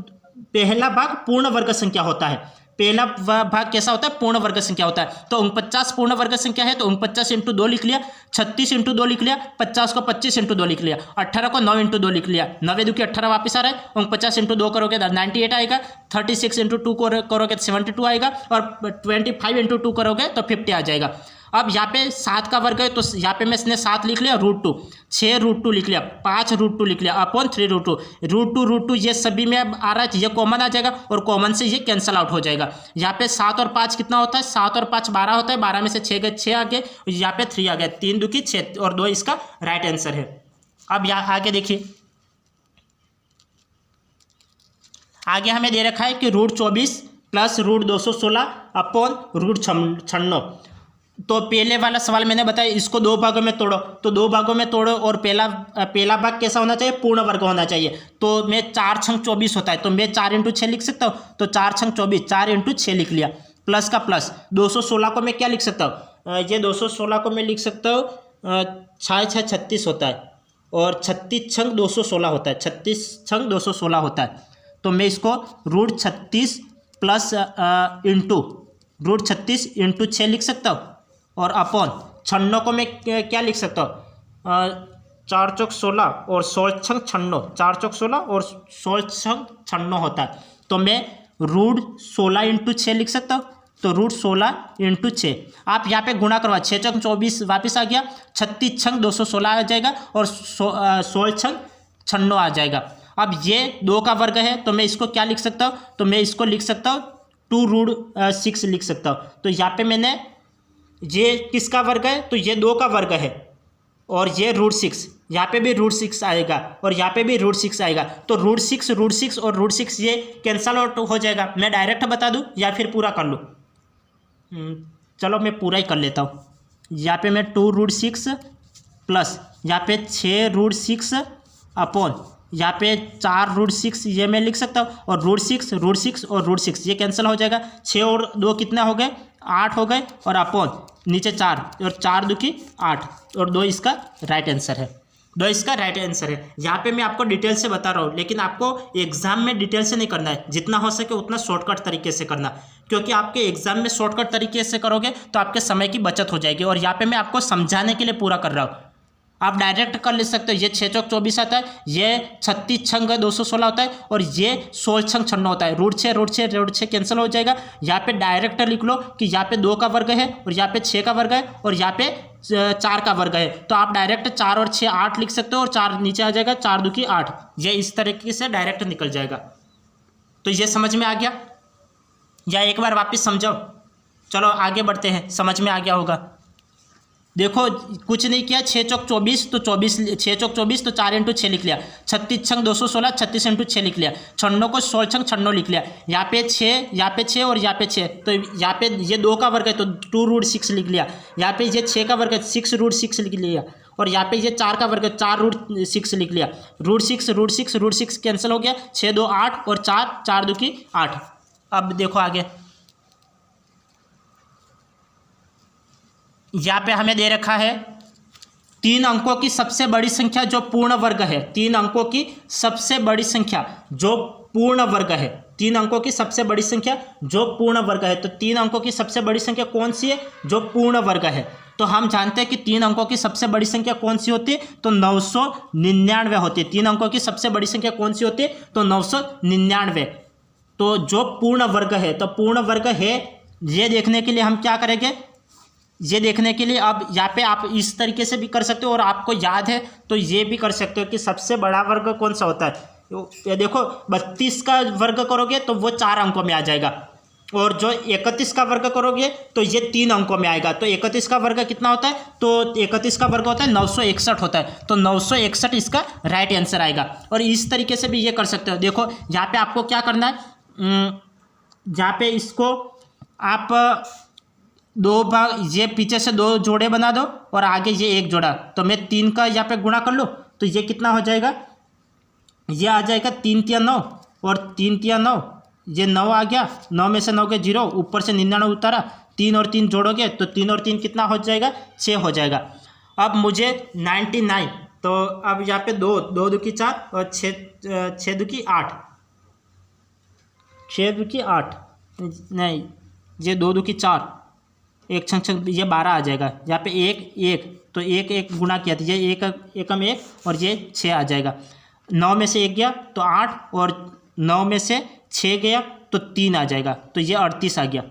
पहला भाग पूर्ण वर्ग संख्या होता है। पहला भाग कैसा होता है, पूर्ण वर्ग संख्या होता है। तो 49 पूर्ण वर्ग संख्या है तो 49 इंटू 2 लिख लिया, 36 इंटू 2 लिख लिया, 50 को 25 इंटू 2 लिख लिया, 18 को 9 इंटू 2 लिख लिया, 9 2 की 18 वापस आ रहा है, 49 इंटू 2 करोगे तो 98 आएगा, 36 इंटू 2 करोगे तो 72 आएगा, और 25 इंटू 2 करोगे तो 50 आ जाएगा। अब यहाँ पे 7 का वर्ग है तो यहाँ पे मैंने 7 लिख लिया, रूट 2, 6 रूट 2 लिख लिया, 5 रूट 2 लिख लिया, अपॉन 3 रूट 2 ये सभी में अब आ रहा है, ये कॉमन आ जाएगा, और कॉमन से ये कैंसिल आउट हो जाएगा। यहाँ पे 7 और 5 कितना होता है, 7 और 5 12 होता है, 12 में से 6 गए, 6 आ गए, यहाँ पे 3 आ गया, 3 2 की 6, और 2 इसका राइट आंसर है। अब यहाँ आगे देखिए, आगे हमें दे रखा है कि root 24 plus root 216 upon root 96। तो पहले वाला सवाल मैंने बताया, इसको दो भागों में तोड़ो, तो दो भागों में तोड़ो, और पहला भाग कैसा होना चाहिए, पूर्ण वर्ग होना चाहिए। तो मैं 4 छंग 24 होता है, तो मैं 4 इंटू 6 लिख सकता हूँ, तो 4 छंग 24, 4 इंटू 6 लिख लिया। प्लस का प्लस 216 को मैं क्या लिख सकता हूँ, ये 216 को मैं लिख सकता हूँ 6 6 36 होता है, और 36 छंग 216 होता है, 36 छंग 216 होता है। तो मैं इसको root 36 plus into root 36 into 6 लिख सकता हूँ, और अपॉन 96 को मैं क्या लिख सकता हूँ, 4 चौक 16 और 16 छंग 96, 4 चौक 16 और 16 छंग 96 होता है। तो मैं रूट 16 इंटू 6 लिख सकता हूँ, तो रूट 16 इंटू 6, आप यहाँ पे गुणा करवा, 6 छंग 24 वापस आ गया, 36 छंग 216 आ जाएगा, और 16 छंग 96 आ जाएगा। अब ये 2 का वर्ग है तो मैं इसको क्या लिख सकता हूँ, तो मैं इसको लिख सकता हूँ 2 रूट 6 लिख सकता हूँ। तो यहाँ पे मैंने, ये किसका वर्ग है, तो ये 2 का वर्ग है, और ये रूट 6, यहाँ पे भी रूट 6 आएगा, और यहाँ पे भी रूट 6 आएगा। तो रूट 6 और रूट 6 ये कैंसल आउट हो जाएगा। मैं डायरेक्ट बता दूँ या फिर पूरा कर लूँ, चलो मैं पूरा ही कर लेता हूँ। यहाँ पे मैं 2 रूट 6 प्लस यहाँ पे 6 रूट 6 अपॉन यहाँ पे 4 रूट 6 ये मैं लिख सकता हूँ, और रूट 6 और रूट 6 ये कैंसिल हो जाएगा। 6 और 2 कितना हो गए, 8 हो गए और अपॉन नीचे 4 और 4 दुकी 8 और 2 इसका राइट आंसर है। 2 इसका राइट आंसर है। यहाँ पे मैं आपको डिटेल से बता रहा हूँ, लेकिन आपको एग्जाम में डिटेल से नहीं करना है, जितना हो सके उतना शॉर्टकट तरीके से करना, क्योंकि आपके एग्जाम में शॉर्टकट तरीके से करोगे तो आपके समय की बचत हो जाएगी। और यहाँ पे मैं आपको समझाने के लिए पूरा कर रहा हूँ। आप डायरेक्ट कर ले सकते हो। ये 6 चौक 24 आता है, ये 36 छंग 216 होता है और ये 16 छंग 96 होता है। रूट 6 कैंसिल हो जाएगा। यहाँ पे डायरेक्ट लिख लो कि यहाँ पे 2 का वर्ग है और यहाँ पे 6 का वर्ग है और यहाँ पे 4 का वर्ग है। तो आप डायरेक्ट 4 और 6 8 लिख सकते हो और 4 नीचे आ जाएगा, 4 दुकी 8। ये इस तरीके से डायरेक्ट निकल जाएगा। तो ये समझ में आ गया या एक बार वापस समझाओ? चलो आगे बढ़ते हैं, समझ में आ गया होगा। देखो कुछ नहीं किया, 6 चौक 24 तो 24, 6 चौक 24 तो 4 इंटू 6 लिख लिया। 36 छंग 216, 36 इंटू 6 लिख लिया। 96 को 16 छंग 96 लिख लिया। यहाँ पे 6, यहाँ पे 6 और यहाँ पे 6, तो यहाँ पे ये 2 का वर्ग है तो 2 रूट 6 लिख लिया। यहाँ पे ये 6 का वर्ग है 6 रूट 6 लिख लिया और यहाँ पे ये 4 का वर्ग है 4 रूट 6 लिख लिया। रूट 6 कैंसिल हो गया। 6 2 8 और 4 दुकी 8। अब देखो आगे, यहाँ पे हमें दे रखा है 3 अंकों की सबसे बड़ी संख्या जो पूर्ण वर्ग है। 3 अंकों की सबसे बड़ी संख्या जो पूर्ण वर्ग है। 3 अंकों की सबसे बड़ी संख्या जो पूर्ण वर्ग है। तो 3 अंकों की सबसे बड़ी संख्या कौन सी है? जो पूर्ण वर्ग है। तो हम जानते हैं कि 3 अंकों की सबसे बड़ी संख्या कौन सी होती है? तो 999 होती है। 3 अंकों की सबसे बड़ी संख्या कौन सी होती है? तो 999। तो जो पूर्ण वर्ग है, तो पूर्ण वर्ग है ये देखने के लिए हम क्या करेंगे? ये देखने के लिए अब यहाँ पे आप इस तरीके से भी कर सकते हो और आपको याद है तो ये भी कर सकते हो कि सबसे बड़ा वर्ग कौन सा होता है। ये देखो 32 का वर्ग करोगे तो वो 4 अंकों में आ जाएगा और जो 31 का वर्ग करोगे तो ये 3 अंकों में आएगा। तो 31 का वर्ग कितना होता है? तो 31 का वर्ग होता है 961 होता है। तो 961 इसका राइट आंसर आएगा। और इस तरीके से भी ये कर सकते हो। देखो यहाँ पे आपको क्या करना है, यहाँ पे इसको आप 2 भाग, ये पीछे से 2 जोड़े बना दो और आगे ये 1 जोड़ा। तो मैं 3 का यहाँ पे गुणा कर लूँ तो ये कितना हो जाएगा? ये आ जाएगा 3 तिया 9 और 3 तिया 9, ये 9 आ गया। 9 में से 9 के 0, ऊपर से 99 उतारा। 3 और 3 जोड़ोगे तो 3 और 3 कितना हो जाएगा? 6 हो जाएगा। अब मुझे 99, तो अब यहाँ पे 2 दुकी 4 और 6 दुकी 8, 6 दुकी 8 नहीं, ये 2 दुकी 4, 1 छंग ये 12 आ जाएगा। यहाँ पे 1 तो 1 गुना किया तो ये 1 एकम 1 और ये 6 आ जाएगा। 9 में से 1 गया तो 8 और 9 में से 6 गया तो 3 आ जाएगा। तो ये 38 आ गया।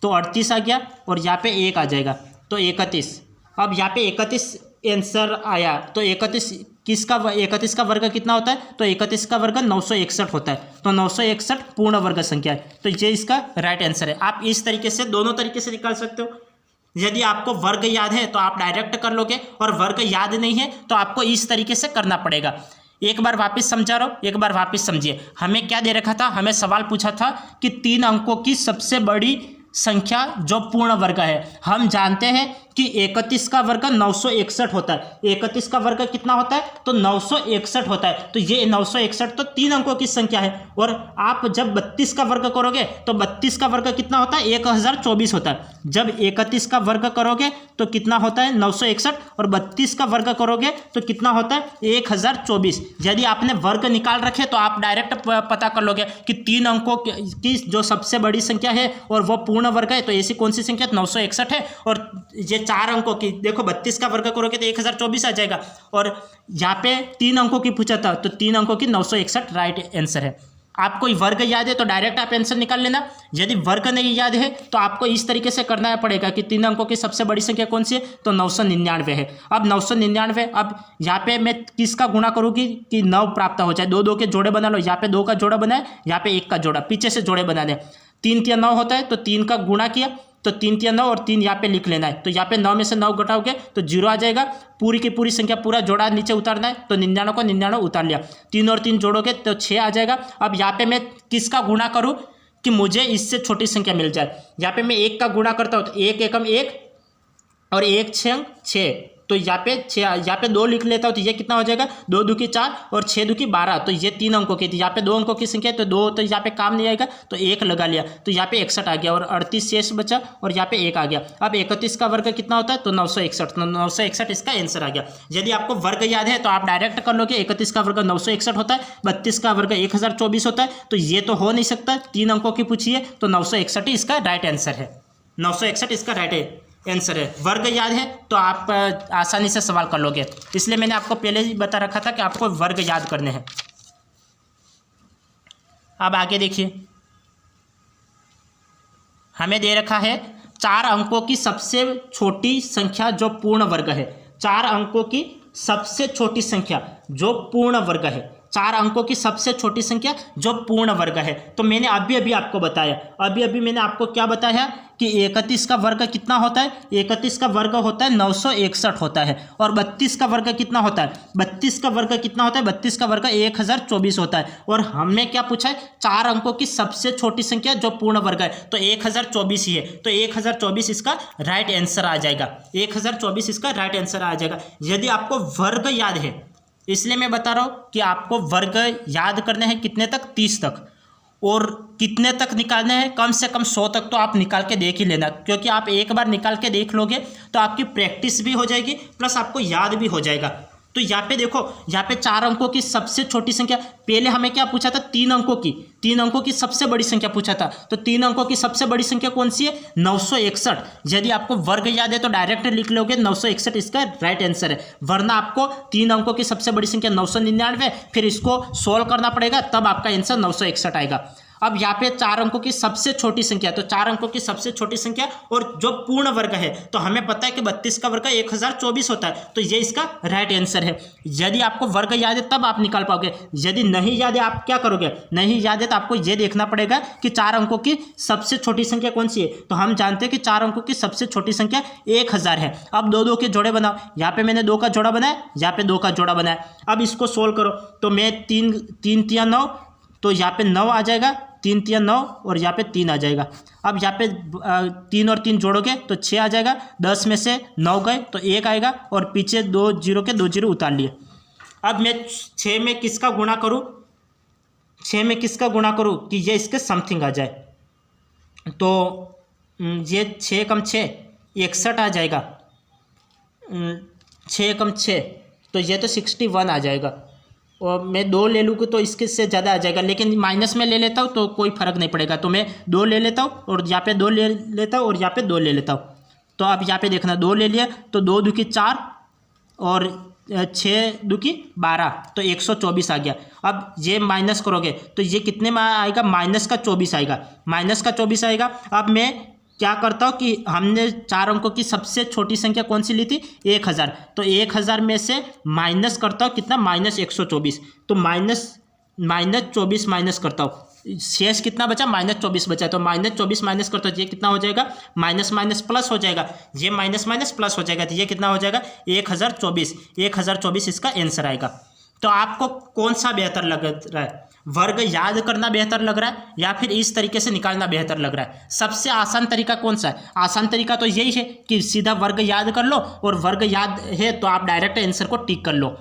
तो 38 आ गया और यहाँ पे 1 आ जाएगा तो 31। अब यहाँ पे 31 आंसर आया। तो 31 का वर्ग कितना होता है? तो 31 का वर्ग 961 होता है। तो 961 पूर्ण वर्ग संख्या है। तो ये इसका राइट आंसर है। आप इस तरीके से दोनों तरीके से निकाल सकते हो। यदि आपको वर्ग याद है तो आप डायरेक्ट कर लोगे और वर्ग याद नहीं है तो आपको इस तरीके से करना पड़ेगा। एक बार वापस समझा रहा हूँ, एक बार वापस समझिए। हमें क्या दे रखा था? हमें सवाल पूछा था कि 3 अंकों की सबसे बड़ी संख्या जो पूर्ण वर्ग है। हम जानते हैं कि 31 का वर्ग 961 होता है। 31 का वर्ग कितना होता है? तो 961 होता है। तो ये 961 तो 3 अंकों की संख्या है। और आप जब 32 का वर्ग करोगे तो 32 का वर्ग कितना होता है? 1024 होता है। जब 31 का वर्ग करोगे तो कितना होता है? 961 और 32 का वर्ग करोगे तो कितना होता है? 1024। यदि आपने वर्ग निकाल रखे तो आप डायरेक्ट पता कर लोगे कि 3 अंकों की जो सबसे बड़ी संख्या है और वो पूर्ण वर्ग है। तो ऐसी कौन सी संख्या? 961 है। और ये 4 अंकों की, देखो 32 का वर्ग करोगे तो 1024 आ जाएगा। और यहाँ पे 3 अंकों की पूछा था तो 3 अंकों की 961 राइट आंसर है। आपको वर्ग याद है तो डायरेक्ट आप आंसर निकाल लेना। यदि वर्ग नहीं याद है तो आपको इस तरीके से करना पड़ेगा कि 3 अंकों की सबसे बड़ी संख्या कौन सी है? तो 999 है। अब 999, अब यहाँ पे मैं किसका गुणा करूँगी कि 9 प्राप्त हो जाए? 2 के जोड़े बना लो। यहाँ पे 2 का जोड़ा बनाए, यहाँ पे 1 का जोड़ा, पीछे से जोड़े बना दें। 3 तिया 9 होता है तो 3 का गुणा किया तो 3 तिया 9 और 3 यहाँ पे लिख लेना है। तो यहाँ पे 9 में से 9 घटाओगे तो 0 आ जाएगा। पूरी की पूरी संख्या पूरा जोड़ा नीचे उतारना है तो 99 को 99 उतार लिया। 3 और 3 जोड़ोगे तो 6 आ जाएगा। अब यहाँ पे मैं किसका गुणा करूँ कि मुझे इससे छोटी संख्या मिल जाए? यहाँ पे मैं 1 का गुणा करता हूँ तो 1 एकम 1 और 1 छंग 6 तो यहाँ पे 2 लिख लेता हूँ तो ये कितना हो जाएगा, 2 दूकी 4 और 6 दूकी 12, तो ये 3 अंकों की थी। यहाँ पे 2 अंकों की संख्या है तो 2, तो यहाँ पे काम नहीं आएगा तो 1 लगा लिया, तो यहाँ पे 61 आ गया और 38 शेष बचा और यहाँ पे 1 आ गया। अब 31 का वर्ग कितना होता है, तो 961, तो 961 इसका आंसर आ गया। यदि आपको वर्ग याद है तो आप डायरेक्ट कर लोगे, 31 का वर्ग 961 होता है, 32 का वर्ग 1024 होता है, तो ये तो हो नहीं सकता, 3 अंकों की पूछिए, तो 961 ही इसका राइट आंसर है। 961 इसका राइट आंसर है। वर्ग याद है तो आप आसानी से सवाल कर लोगे, इसलिए मैंने आपको पहले ही बता रखा था कि आपको वर्ग याद करने हैं। अब आगे देखिए, हमें दे रखा है 4 अंकों की सबसे छोटी संख्या जो पूर्ण वर्ग है। 4 अंकों की सबसे छोटी संख्या जो पूर्ण वर्ग है, 4 अंकों की सबसे छोटी संख्या जो पूर्ण वर्ग है। तो मैंने अभी आपको बताया, अभी मैंने आपको क्या बताया कि 31 का वर्ग कितना होता है, 31 का वर्ग होता है 961 होता है, और 32 का वर्ग कितना होता है, 32 का वर्ग कितना होता है, 32 का वर्ग 1024 होता है। और हमने क्या पूछा है, 4 अंकों की सबसे छोटी संख्या जो पूर्ण वर्ग है, तो 1024 ही है, तो 1024 इसका राइट आंसर आ जाएगा। 1024 इसका राइट आंसर आ जाएगा। यदि आपको वर्ग याद है, इसलिए मैं बता रहा हूँ कि आपको वर्ग याद करने हैं कितने तक, 30 तक, और कितने तक निकालने हैं, कम से कम 100 तक तो आप निकाल के देख ही लेना, क्योंकि आप एक बार निकाल के देख लोगे तो आपकी प्रैक्टिस भी हो जाएगी प्लस आपको याद भी हो जाएगा। तो यहाँ पे देखो, यहाँ पे 4 अंकों की सबसे छोटी संख्या, पहले हमें क्या पूछा था, 3 अंकों की सबसे बड़ी संख्या पूछा था, तो 3 अंकों की सबसे बड़ी संख्या कौन सी है, 961। यदि आपको वर्ग याद है तो डायरेक्ट लिख लोगे 961 इसका राइट आंसर है, वरना आपको 3 अंकों की सबसे बड़ी संख्या 999, फिर इसको सोल्व करना पड़ेगा, तब आपका आंसर 961 आएगा। अब यहाँ पे 4 अंकों की सबसे छोटी संख्या, तो 4 अंकों की सबसे छोटी संख्या और जो पूर्ण वर्ग है, तो हमें पता है कि 32 का वर्ग 1024 होता है, तो ये इसका राइट आंसर है। यदि आपको वर्ग याद है तब आप निकाल पाओगे, यदि नहीं याद है आप क्या करोगे, नहीं याद है तो आपको ये देखना पड़ेगा कि 4 अंकों की सबसे छोटी संख्या कौन सी है। तो हम जानते हैं कि 4 अंकों की सबसे छोटी संख्या 1000 है। अब 2 के जोड़े बनाओ, यहाँ पे मैंने 2 का जोड़ा बनाया, यहाँ पे 2 का जोड़ा बनाया। अब इसको सोल्व करो, तो मैं 3 3 9, तो यहाँ पे 9 आ जाएगा, 3 3 9 और यहाँ पे 3 आ जाएगा। अब यहाँ पे 3 और 3 जोड़ोगे तो 6 आ जाएगा, 10 में से 9 गए तो 1 आएगा, और पीछे 2 जीरो के 2 जीरो उतार लिए। अब मैं 6 में किसका गुणा करूँ, 6 में किसका गुणा करूँ कि ये इसके समथिंग आ जाए, तो ये 6 कम 6 61 आ जाएगा, 6 कम 6 तो ये तो 61 आ जाएगा, और मैं 2 ले लूँ तो इसके से ज़्यादा आ जाएगा, लेकिन माइनस में ले लेता हूँ तो कोई फ़र्क नहीं पड़ेगा, तो मैं 2 ले लेता हूँ और यहाँ पे 2 ले लेता हूँ और यहाँ पे 2 ले लेता हूँ। तो अब यहाँ पे देखना, 2 ले लिया तो 2 दूकी 4 और 6 दूकी 12, तो 124 आ गया। अब ये माइनस करोगे तो ये कितने में आएगा, माइनस का 24 आएगा, माइनस का 24 आएगा। अब मैं क्या करता हूँ कि हमने 4 अंकों की सबसे छोटी संख्या कौन सी ली थी, 1000, तो 1000 में से माइनस करता हूँ कितना, -124, तो -24 माइनस करता हूँ, शेष कितना बचा, -24 बचा, तो -24 माइनस करता हूँ, ये कितना हो जाएगा, माइनस माइनस प्लस हो जाएगा, ये माइनस माइनस प्लस हो जाएगा, तो ये कितना हो जाएगा, 1024 इसका आंसर आएगा। तो आपको कौन सा बेहतर लग रहा है, वर्ग याद करना बेहतर लग रहा है या फिर इस तरीके से निकालना बेहतर लग रहा है? सबसे आसान तरीका कौन सा है? आसान तरीका तो यही है कि सीधा वर्ग याद कर लो, और वर्ग याद है तो आप डायरेक्ट आंसर को टिक कर लो,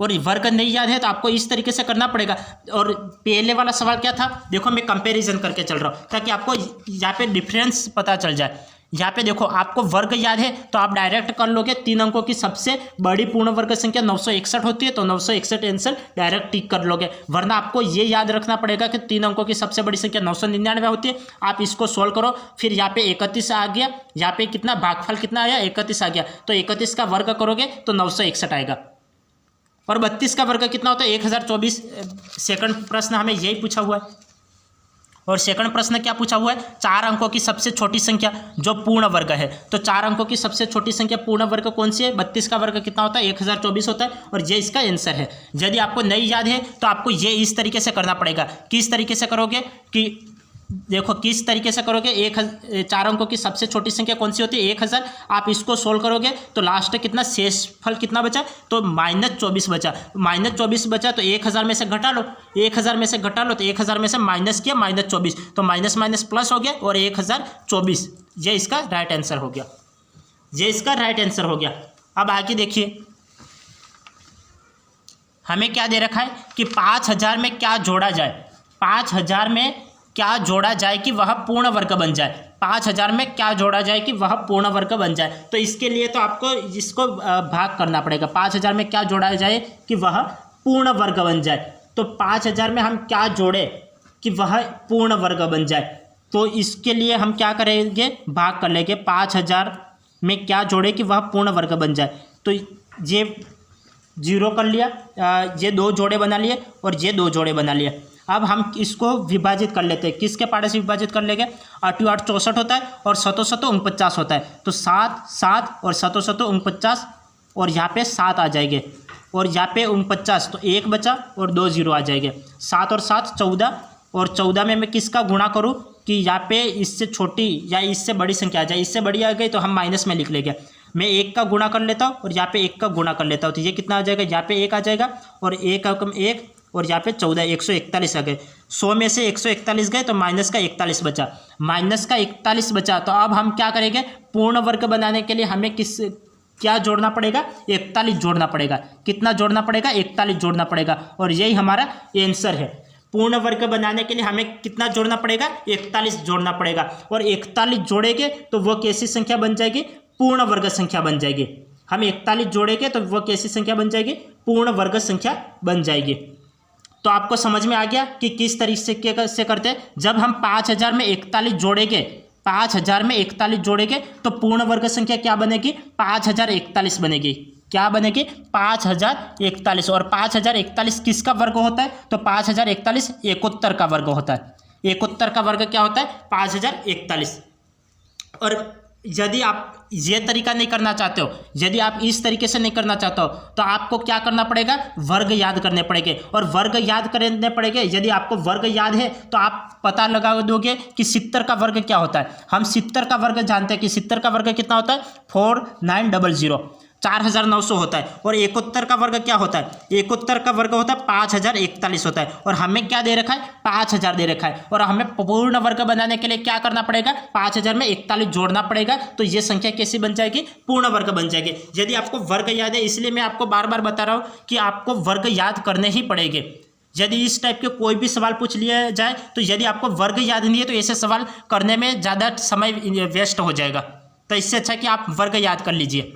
और वर्ग नहीं याद है तो आपको इस तरीके से करना पड़ेगा। और पहले वाला सवाल क्या था, देखो मैं कंपैरिजन करके चल रहा हूँ ताकि आपको यहाँ पे डिफरेंस पता चल जाए। यहाँ पे देखो, आपको वर्ग याद है तो आप डायरेक्ट कर लोगे, 3 अंकों की सबसे बड़ी पूर्ण वर्ग संख्या 961 होती है, तो 961 आंसर डायरेक्ट टिक कर लोगे। वरना आपको ये याद रखना पड़ेगा कि 3 अंकों की सबसे बड़ी संख्या 999 होती है। आप इसको सोल्व करो, फिर यहाँ पे 31 आ गया, यहाँ पे कितना भागफल कितना आया, 31 आ गया, तो 31 का वर्ग करोगे तो 961 आएगा। और 32 का वर्ग कितना होता है, 1024। सेकंड प्रश्न हमें यही पूछा हुआ है। और सेकंड प्रश्न क्या पूछा हुआ है, 4 अंकों की सबसे छोटी संख्या जो पूर्ण वर्ग है। तो 4 अंकों की सबसे छोटी संख्या पूर्ण वर्ग कौन सी है, 32 का वर्ग कितना होता है, 1024 होता है, और ये इसका आंसर है। यदि आपको नहीं याद है तो आपको ये इस तरीके से करना पड़ेगा। किस तरीके से करोगे कि देखो किस तरीके से करोगे, 4 अंकों की सबसे छोटी संख्या कौन सी होती है, 1000। आप इसको सोल्व करोगे तो लास्ट कितना शेषफल कितना बचा, तो -24 बचा। -24 बचा तो 1000 में से घटा लो, 1000 में से घटा लो तो 1000 में से माइनस किया -24, तो माइनस माइनस प्लस हो गया और 1024। ये इसका राइट आंसर हो गया, ये इसका राइट आंसर हो गया। अब आगे देखिए, हमें क्या दे रखा है कि 5000 में क्या जोड़ा जाए, 5000 में क्या जोड़ा जाए कि वह पूर्ण वर्ग बन जाए, 5000 में क्या जोड़ा जाए कि वह पूर्ण वर्ग बन जाए। तो इसके लिए तो आपको इसको भाग करना पड़ेगा, 5000 में क्या जोड़ा जाए कि वह पूर्ण वर्ग बन जाए। तो 5000 में हम क्या जोड़े कि वह पूर्ण वर्ग बन जाए, तो इसके लिए हम क्या करेंगे, भाग कर लेंगे। 5000 में क्या जोड़े कि वह पूर्ण वर्ग बन जाए, तो ये 0 कर लिया, ये 2 जोड़े बना लिए और ये 2 जोड़े बना लिए। अब हम इसको विभाजित कर लेते हैं, किसके पाड़े से विभाजित कर लेंगे, 8 8 64 होता है और 7 7 49 होता है। तो 7 7 और 7 7 49 और यहाँ पे 7 आ जाएंगे और यहाँ पे 49, तो 1 बचा और 2 0 आ जाएंगे। 7 और 7 14 और 14 में मैं किसका गुणा करूँ कि यहाँ पे इससे छोटी या इससे बड़ी संख्या आ जाए, इससे बड़ी आ गई तो हम माइनस में लिख लेंगे। मैं 1 का गुणा कर लेता हूँ और यहाँ पे 1 का गुणा कर लेता हूँ, तो ये कितना आ जाएगा, यहाँ पे 1 आ जाएगा और 1 1 और यहाँ पे 14 141 आ गए। 100 में से 141 गए तो माइनस का 41 बचा, माइनस का 41 बचा। तो अब हम क्या करेंगे, पूर्ण वर्ग बनाने के लिए हमें क्या जोड़ना पड़ेगा, 41 जोड़ना पड़ेगा। कितना जोड़ना पड़ेगा, 41 जोड़ना पड़ेगा और यही हमारा आंसर है। पूर्ण वर्ग बनाने के लिए हमें कितना जोड़ना पड़ेगा, 41 जोड़ना पड़ेगा और 41 जोड़ेंगे तो वो कैसी संख्या बन जाएगी, पूर्ण वर्ग संख्या बन जाएगी। हम 41 जोड़ेंगे तो वो कैसी संख्या बन जाएगी, पूर्ण वर्ग संख्या बन जाएगी। तो आपको समझ में आ गया कि किस तरीके से करते हैं। जब हम 5000 में 41 जोड़ेंगे, 5000 में 41 जोड़ेंगे तो पूर्ण वर्ग संख्या क्या बनेगी, 5041 बनेगी। क्या बनेगी, 5041। और 5041 किसका वर्ग होता है, तो 5041 71 का वर्ग होता है। 71 का वर्ग क्या होता है, 5041। और यदि आप ये तरीका नहीं करना चाहते हो, यदि आप इस तरीके से नहीं करना चाहते हो, तो आपको क्या करना पड़ेगा, वर्ग याद करने पड़ेंगे। और वर्ग याद करने पड़ेंगे, यदि आपको वर्ग याद है तो आप पता लगा दोगे कि 70 का वर्ग क्या होता है। हम 70 का वर्ग जानते हैं कि 70 का वर्ग कितना होता है, 4900, 4900 होता है। और 71 का वर्ग क्या होता है, 71 का वर्ग होता है 5041 होता है। और हमें क्या दे रखा है, 5000 दे रखा है। और हमें पूर्ण वर्ग बनाने के लिए क्या करना पड़ेगा, 5000 में 41 जोड़ना पड़ेगा, तो ये संख्या कैसी बन जाएगी, पूर्ण वर्ग बन जाएगी। यदि आपको वर्ग याद है, इसलिए मैं आपको बार बार बता रहा हूँ कि आपको वर्ग याद करने ही पड़ेंगे। यदि इस टाइप के कोई भी सवाल पूछ लिया जाए तो यदि आपको वर्ग याद नहीं है तो ऐसे सवाल करने में ज़्यादा समय वेस्ट हो जाएगा। तो इससे अच्छा कि आप वर्ग याद कर लीजिए।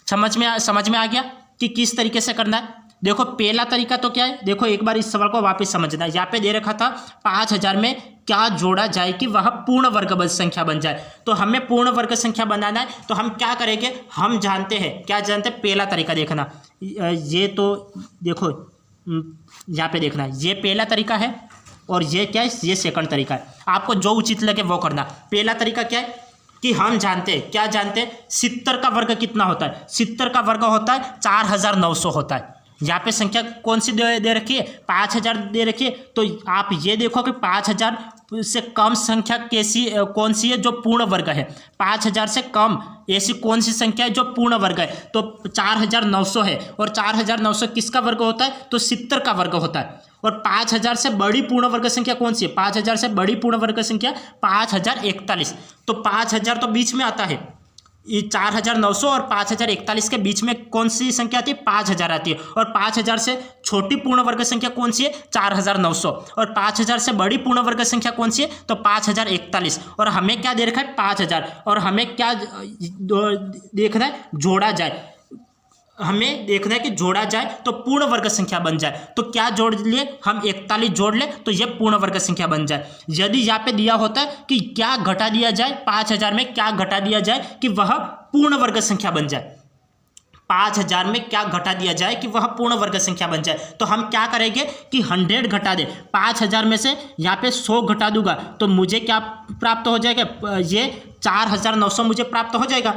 समझ में आ गया कि किस तरीके से करना है। देखो पहला तरीका तो क्या है, देखो एक बार इस सवाल को वापस समझना है। यहाँ पे दे रखा था 5000 में क्या जोड़ा जाए कि वह पूर्ण वर्ग संख्या बन जाए। तो हमें पूर्ण वर्ग संख्या बनाना है, तो हम क्या करेंगे, हम जानते हैं, क्या जानते हैं, पहला तरीका देखना। ये तो देखो यहाँ पे देखना, ये पहला तरीका है और ये क्या है, ये सेकंड तरीका है। आपको जो उचित लगे वो करना। पहला तरीका क्या है कि हम जानते हैं, क्या जानते हैं, 70 का वर्ग कितना होता है, 70 का वर्ग होता है 4900 होता है। यहाँ पे संख्या कौन सी दे रखी है, 5000 दे रखी है। तो आप ये देखो कि 5000 से कम संख्या कौन सी है जो पूर्ण वर्ग है, 5000 से कम ऐसी कौन सी संख्या है जो पूर्ण वर्ग है, तो 4900 है। और 4900 किसका वर्ग होता है, तो 70 का वर्ग होता है। और 5000 से बड़ी पूर्ण वर्ग संख्या कौन सी है, 5000 से बड़ी पूर्ण वर्ग संख्या 5041। तो 5000 तो बीच में आता है, ये 4900 और 5041 के बीच में कौन सी संख्या आती है, 5000 आती है। और 5000 से छोटी पूर्ण वर्ग संख्या कौन सी है, 4900। और 5000 से बड़ी पूर्ण वर्ग संख्या कौन सी है, तो 5041। और हमें क्या दे रखा है, 5000। और हमें क्या देखना है, जोड़ा जाए। हमें देखना है कि जोड़ा जाए तो पूर्ण वर्ग संख्या बन जाए। तो क्या जोड़ लिए, हम 41 जोड़ ले तो यह पूर्ण वर्ग संख्या बन जाए। यदि यहाँ पे दिया होता है कि क्या घटा दिया जाए, 5000 में क्या घटा दिया जाए कि वह पूर्ण वर्ग संख्या बन जाए, 5000 में क्या घटा दिया जाए कि वह पूर्ण वर्ग संख्या बन जाए, तो हम क्या करेंगे कि 100 घटा दे। 5000 में से यहाँ पे 100 घटा दूंगा तो मुझे क्या प्राप्त हो जाएगा, ये 4900 मुझे प्राप्त हो जाएगा,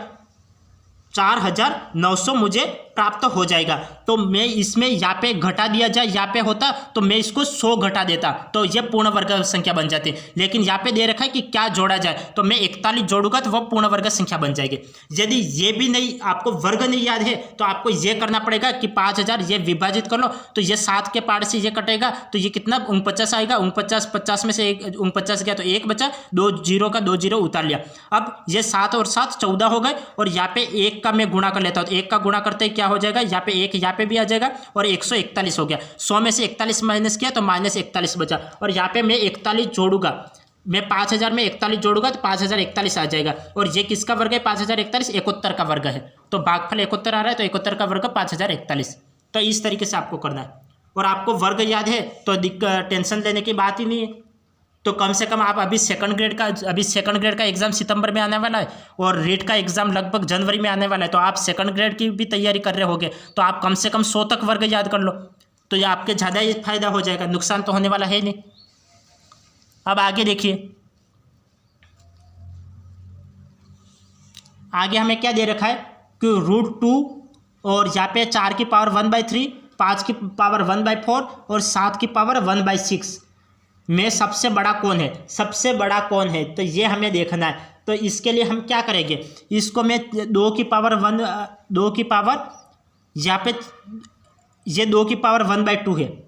4900 मुझे प्राप्त हो जाएगा। तो मैं इसमें यहाँ पे घटा दिया जाए, यहाँ पे होता तो मैं इसको 100 घटा देता तो ये पूर्ण वर्ग संख्या बन जाती। लेकिन यहाँ पे दे रखा है कि क्या जोड़ा जाए, तो मैं 41 जोड़ूंगा तो वह पूर्ण वर्ग संख्या बन जाएगी। यदि ये भी नहीं, आपको वर्ग नहीं याद है, तो आपको ये करना पड़ेगा कि 5000 ये विभाजित कर लो, तो ये 7 के पार्ट से ये कटेगा तो ये कितना 49 आएगा। 49 50 में से 49 गया तो 1 बचा, 2 जीरो का 2 जीरो उतार लिया। अब ये 7 और 7 14 हो गए और यहाँ पे 1 का मैं गुणा कर लेता हूँ। 1 का गुणा करते क्या हो जाएगा, यहाँ पे 1 यहाँ पे भी आ जाएगा और 141 हो गया। 100 में से 41 माइनस किया तो -41 बचा और यहाँ पे मैं 41 जोड़ूंगा। मैं 5000 में 41 जोड़ूंगा तो 5041 आ जाएगा। और ये किसका वर्ग है, 5041 71 का वर्ग है। तो भागफल 71 आ रहा है तो 71 का वर्ग 5041। तो इस तरीके से आपको करना है। और आपको वर्ग याद है तो टेंशन लेने की बात ही नहीं है। तो कम से कम आप अभी सेकंड ग्रेड का एग्जाम सितंबर में आने वाला है और रीट का एग्जाम लगभग जनवरी में आने वाला है। तो आप सेकंड ग्रेड की भी तैयारी कर रहे होगे तो आप कम से कम 100 तक वर्ग याद कर लो, तो ये आपके ज़्यादा ही फायदा हो जाएगा, नुकसान तो होने वाला है नहीं। अब आगे देखिए, आगे हमें क्या दे रखा है कि √2 और यहाँ पे 4 की पावर 1/3, 5 की पावर 1/4 और 7 की पावर 1/6 में सबसे बड़ा कौन है, सबसे बड़ा कौन है, तो ये हमें देखना है। तो इसके लिए हम क्या करेंगे, इसको मैं 2 की पावर यहाँ पे ये 2 की पावर 1/2 है,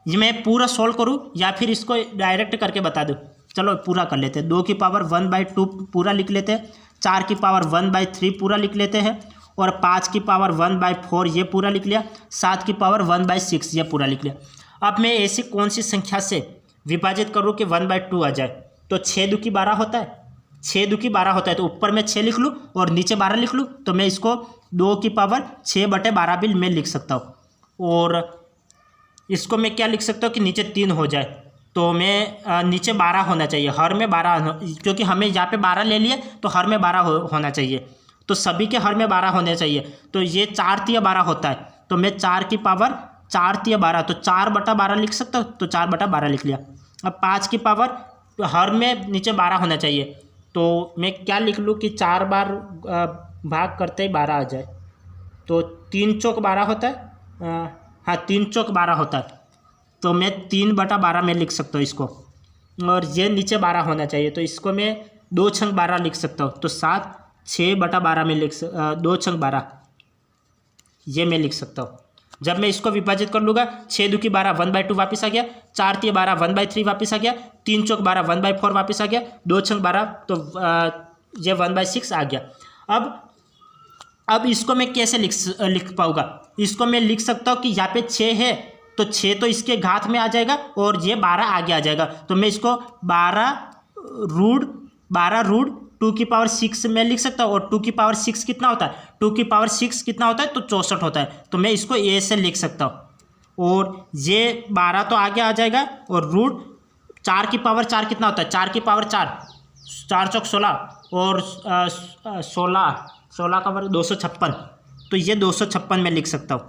ये मैं पूरा सोल्व करूँ या फिर इसको डायरेक्ट करके बता दूँ। चलो पूरा कर लेते हैं। 2 की पावर 1/2 पूरा लिख लेते हैं, 4 की पावर 1/3 पूरा लिख लेते हैं और 5 की पावर 1/4 ये पूरा लिख लिया, 7 की पावर 1/6 ये पूरा लिख लिया। अब मैं ऐसी कौन सी संख्या से विभाजित करूँ कि 1/2 आ जाए, तो 6 दूकी 12 होता है, 6 दूकी 12 होता है तो ऊपर मैं 6 लिख लूँ और नीचे 12 लिख लूँ, तो मैं इसको 2 की पावर 6/12 भी मैं लिख सकता हूँ। और इसको मैं क्या लिख सकता हूँ कि नीचे 3 हो जाए, तो मैं नीचे 12 होना चाहिए, हर में 12, क्योंकि हमें यहाँ पे 12 ले लिए तो हर में 12 होना चाहिए, तो सभी के हर में 12 होने चाहिए। तो ये 4×12 होता है, तो मैं 4 की पावर 4×12 तो 4/12 लिख सकता हूँ, तो 4/12 लिख लिया। अब 5 की पावर हर में नीचे 12 होना चाहिए, तो मैं क्या लिख लूँ कि 4 बार भाग करते ही 12 आ जाए, तो 3 चौक 12 होता है, हाँ 3 चौक 12 होता है, तो मैं 3/12 में लिख सकता हूँ इसको। और ये नीचे 12 होना चाहिए, तो इसको मैं 2 छंग 12 लिख सकता हूँ, तो 7 6/12 में 2 छंग 12 ये मैं लिख सकता हूँ। जब मैं इसको विभाजित कर लूँगा, 6 दूकी 12 1/2 वापस आ गया, 4 तिया 12 1/3 वापस आ गया, 3 चौक 12 1/4 वापस आ गया, 2 छंग 12 तो ये 1/6 आ गया। अब इसको मैं कैसे लिख पाऊँगा, इसको मैं लिख सकता हूँ कि यहाँ पे 6 है तो 6 तो इसके घात में आ जाएगा और ये 12 आगे आ जाएगा, तो मैं इसको 12√2 की पावर 6 में लिख सकता हूँ। और 2 की पावर 6 कितना होता है, 2 की पावर 6 कितना होता है, तो 64 होता है, तो मैं इसको ए से लिख सकता हूँ। और ये 12 तो आगे आ जाएगा और √4 की पावर 4 कितना होता है, 4 की पावर 4 चौक 16 और 16 का वर्ग 256, तो ये 256 में लिख सकता हूँ।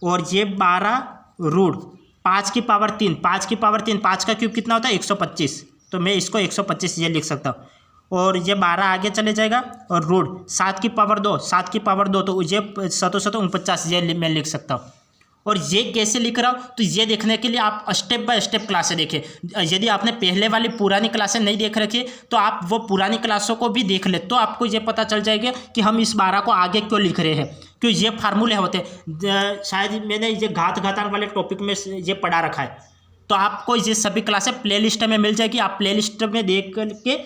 और ये 12√5 की पावर 3 5 की पावर 3 5 का क्यूब कितना होता है 125, तो मैं इसको 125 ये लिख सकता हूँ। और ये 12 आगे चले जाएगा और √7 की पावर 2 7 की पावर 2 तो ये 749 ये मैं लिख सकता हूँ। और ये कैसे लिख रहा हूँ, तो ये देखने के लिए आप स्टेप बाय स्टेप क्लासें देखें। यदि आपने पहले वाली पुरानी क्लासें नहीं देख रखी तो आप वो पुरानी क्लासों को भी देख ले, तो आपको ये पता चल जाएगा कि हम इस 12 को आगे क्यों लिख रहे हैं, क्यों ये फार्मूले होते हैं। शायद मैंने ये घातांक वाले टॉपिक में ये पढ़ा रखा है, तो आपको ये सभी क्लासें प्लेलिस्ट में मिल जाएगी। आप प्लेलिस्ट में देख के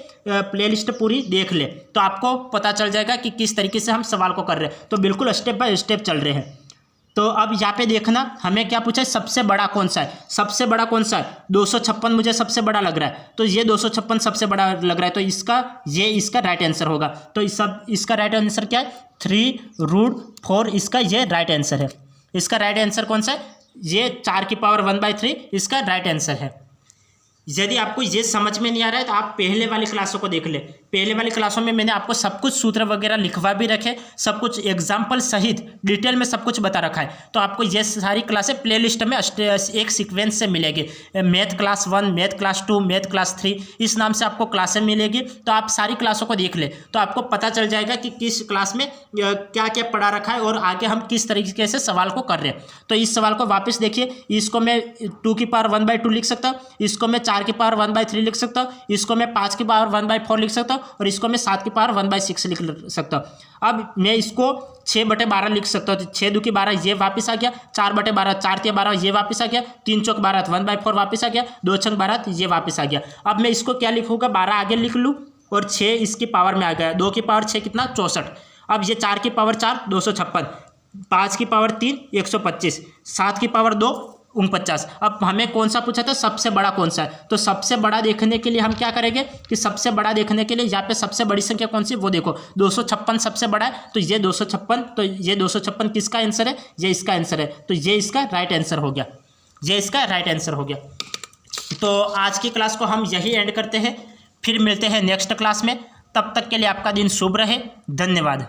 प्लेलिस्ट पूरी देख ले तो आपको पता चल जाएगा कि किस तरीके से हम सवाल को कर रहे हैं। तो बिल्कुल स्टेप बाय स्टेप चल रहे हैं। तो अब यहाँ पे देखना हमें क्या पूछा है, सबसे बड़ा कौन सा है, सबसे बड़ा कौन सा है 256 मुझे सबसे बड़ा लग रहा है, तो ये 256 सबसे बड़ा लग रहा है, तो इसका राइट आंसर होगा। तो इसका राइट आंसर क्या है 3√4, इसका ये राइट आंसर है। इसका राइट आंसर कौन सा है, ये 4 की पावर 1/3 इसका राइट आंसर है। यदि आपको ये समझ में नहीं आ रहा है तो आप पहले वाली क्लासों को देख ले। पहले वाली क्लासों में मैंने आपको सब कुछ सूत्र वगैरह लिखवा भी रखे, सब कुछ एग्जाम्पल सहित डिटेल में सब कुछ बता रखा है। तो आपको ये सारी क्लासें प्लेलिस्ट में एक सीक्वेंस से मिलेगी। Math class 1, math class 2, math class 3, इस नाम से आपको क्लासें मिलेगी। तो आप सारी क्लासों को देख ले तो आपको पता चल जाएगा कि किस क्लास में क्या क्या पढ़ा रखा है और आगे हम किस तरीके से सवाल को कर रहे हैं। तो इस सवाल को वापस देखिए, इसको मैं 2 की पावर 1/2 लिख सकता हूँ, इसको मैं 4 की पावर 1/3 लिख सकता हूँ, इसको मैं 5 की पावर 1/4 लिख सकता हूँ और इसको मैं 7 की पावर 1/6 लिख सकता हूँ। अब मैं इसको 6/12 लिख सकता हूँ। 6 2 की 12 ये वापस आ गया, 4/12 4 3 12 ये वापस आ गया, 3 चौक 12 1/4 वापस आ गया, 2 छंग 12 ये वापस आ गया। अब मैं इसको क्या लिखूंगा, 12 आगे लिख लूँ और 6 इसकी पावर में आ गया। 2 की पावर 6 कितना, 64। अब ये 4 की पावर 4 256, 5 की पावर 3 125, 7 की पावर 2 49। अब हमें कौन सा पूछा था, सबसे बड़ा कौन सा है। तो सबसे बड़ा देखने के लिए हम क्या करेंगे कि सबसे बड़ा देखने के लिए यहाँ पे सबसे बड़ी संख्या कौन सी, वो देखो 256 सबसे बड़ा है। तो ये 256, तो ये 256 किसका आंसर है, ये इसका आंसर है। तो ये इसका राइट आंसर हो गया, ये इसका राइट आंसर हो गया। तो आज की क्लास को हम यही एंड करते हैं, फिर मिलते हैं नेक्स्ट क्लास में। तब तक के लिए आपका दिन शुभ रहे, धन्यवाद।